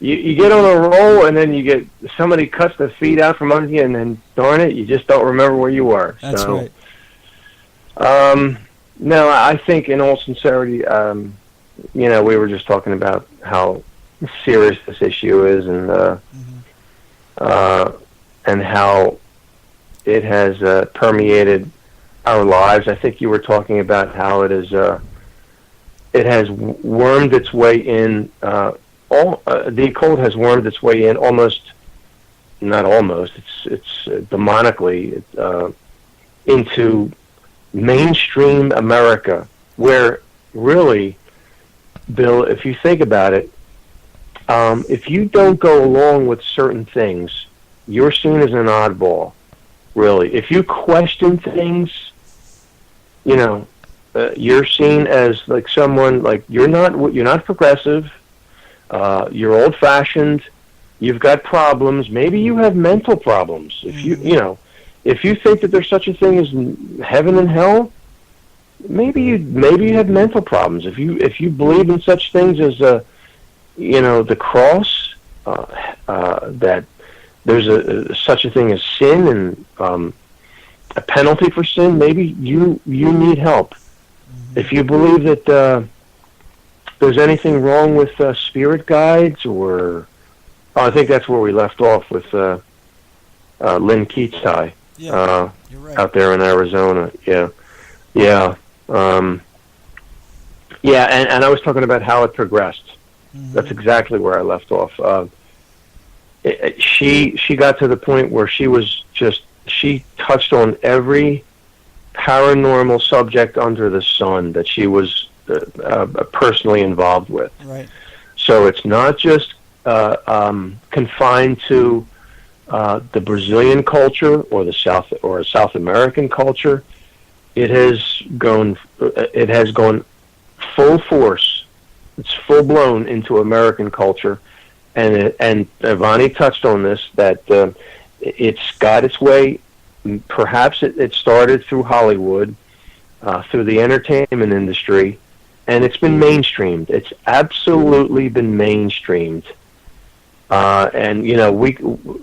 you get on a roll, and then you get somebody cuts the feet out from under you, and then darn it, you just don't remember where you were.
That's right.
No, I think in all sincerity, we were just talking about how serious this issue is, and how it has permeated our lives. I think you were talking about how it has wormed its way in. The occult has wormed its way in not almost. It's demonically into mainstream America, where really, Bill, if you think about it, if you don't go along with certain things, you're seen as an oddball. Really, if you question things, you're seen as like someone like you're not progressive. You're old-fashioned. You've got problems. Maybe you have mental problems. If if you think that there's such a thing as heaven and hell, maybe you have mental problems. If you believe in such things as the cross, that there's such a thing as sin and a penalty for sin, maybe you need help. If you believe that there's anything wrong with spirit guides, or I think that's where we left off with Lynn Kitai.
Yeah, you're right.
Out there in Arizona. Yeah. And I was talking about how it progressed. Mm-hmm. That's exactly where I left off. She got to the point where she touched on every paranormal subject under the sun that she was personally involved with.
Right.
So it's not just confined to the Brazilian culture or the South American culture. It has gone full force. It's full blown into American culture, and Ivani touched on this, that it's got its way. Perhaps it started through Hollywood, through the entertainment industry, and it's been mainstreamed. It's absolutely been mainstreamed. And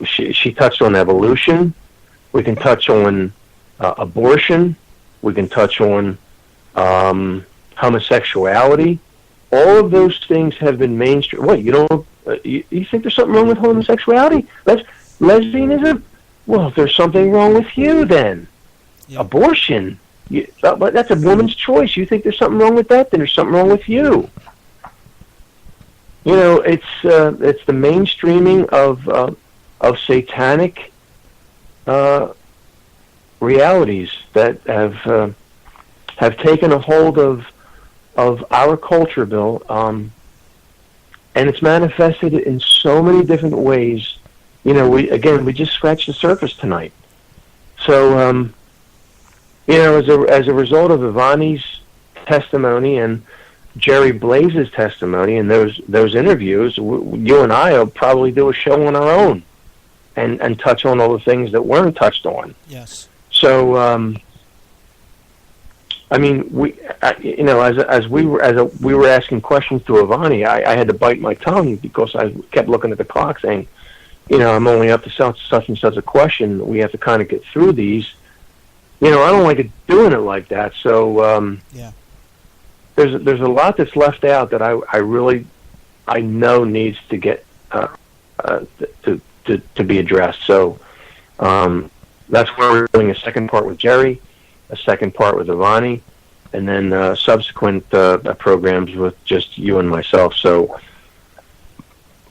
she touched on evolution. We can touch on abortion. We can touch on homosexuality. All of those things have been mainstream. What, you don't? You think there's something wrong with homosexuality? Lesbianism? Well, there's something wrong with you then. Yep. Abortion? That's a woman's choice. You think there's something wrong with that? Then there's something wrong with you. It's the mainstreaming of satanic realities that have taken a hold of our culture, Bill, and it's manifested in so many different ways. We just scratched the surface tonight. So, as a result of Ivani's testimony and Jerry Blaze's testimony and those interviews, you and I will probably do a show on our own and touch on all the things that weren't touched on.
Yes.
So, as we were asking questions to Ivani, I had to bite my tongue because I kept looking at the clock, saying, I'm only up to such and such a question. We have to kind of get through these. I don't like it doing it like that. So, there's a lot that's left out that I know needs to get to be addressed. So, that's where we're doing a second part with Jerry, a second part with Ivani, and then subsequent programs with just you and myself. So,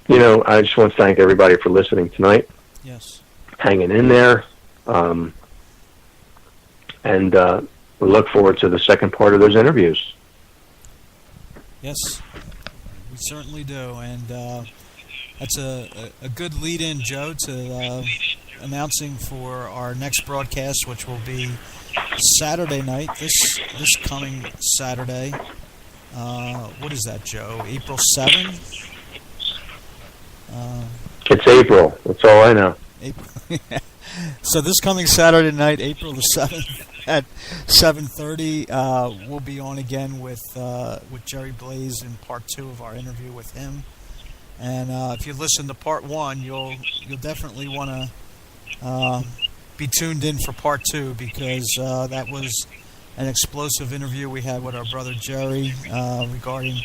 I just want to thank everybody for listening tonight.
Yes.
Hanging in there. And we look forward to the second part of those interviews.
Yes, we certainly do. And that's a good lead-in, Joe, to announcing for our next broadcast, which will be Saturday night, this coming Saturday. What is that, Joe? April 7th?
It's April. That's all I know.
April. So this coming Saturday night, April the 7th at 7:30, we'll be on again with Jerry Blaze in part 2 of our interview with him. And if you listen to part 1, you'll definitely want to be tuned in for part 2, because that was an explosive interview we had with our brother Jerry regarding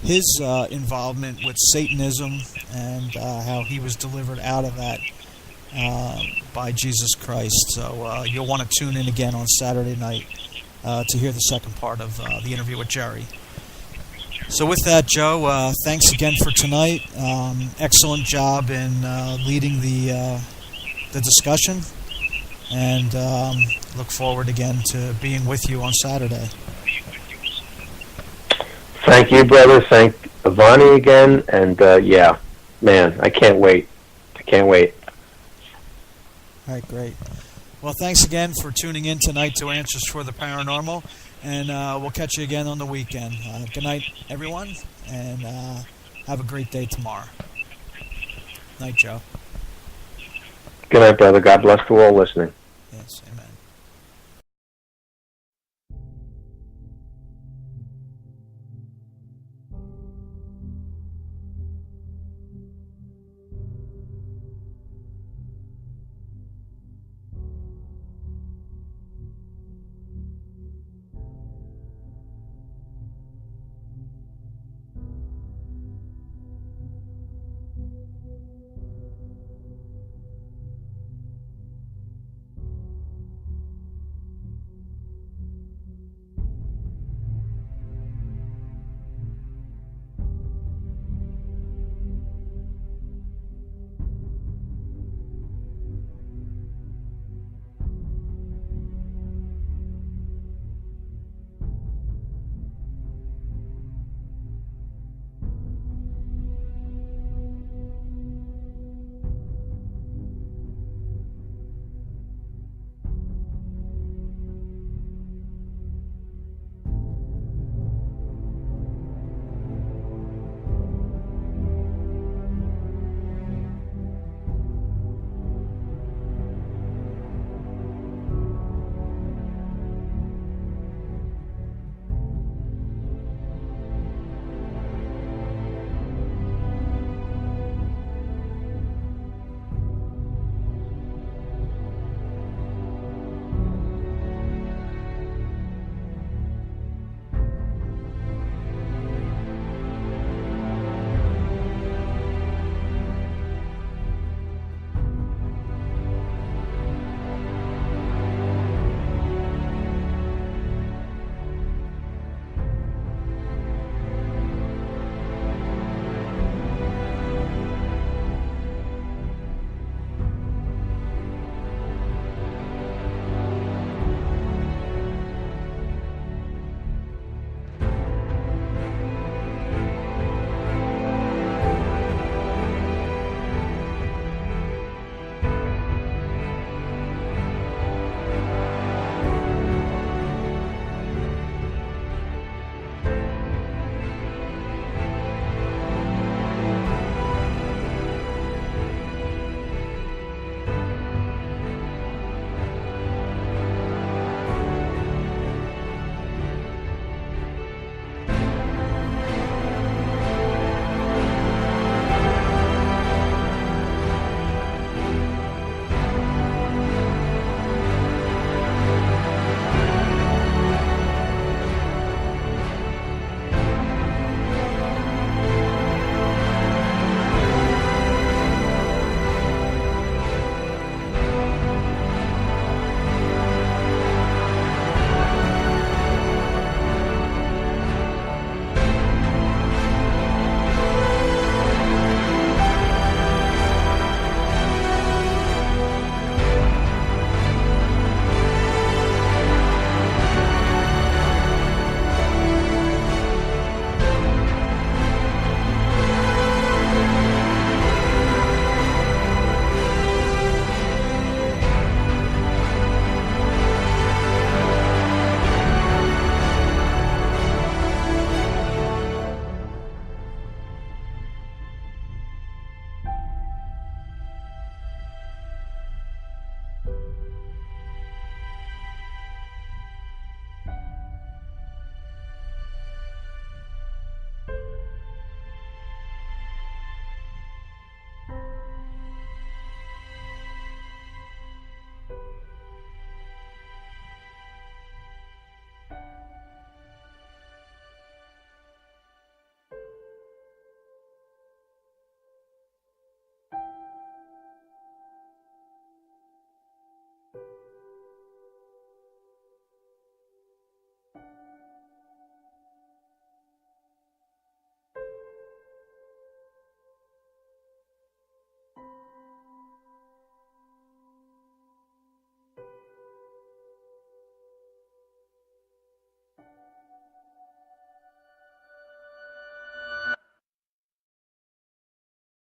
his involvement with Satanism and how he was delivered out of that by Jesus Christ. So you'll want to tune in again on Saturday night to hear the second part of the interview with Jerry. So with that, Joe, thanks again for tonight. Excellent job in leading the discussion, and look forward again to being with you on Saturday.
Thank you, brother. Thank Ivani again, and I can't wait.
All right, great. Well, thanks again for tuning in tonight to Answers for the Paranormal, and we'll catch you again on the weekend. Good night, everyone, and have a great day tomorrow. Night, Joe.
Good night, brother. God bless to all listening.
Yes, amen.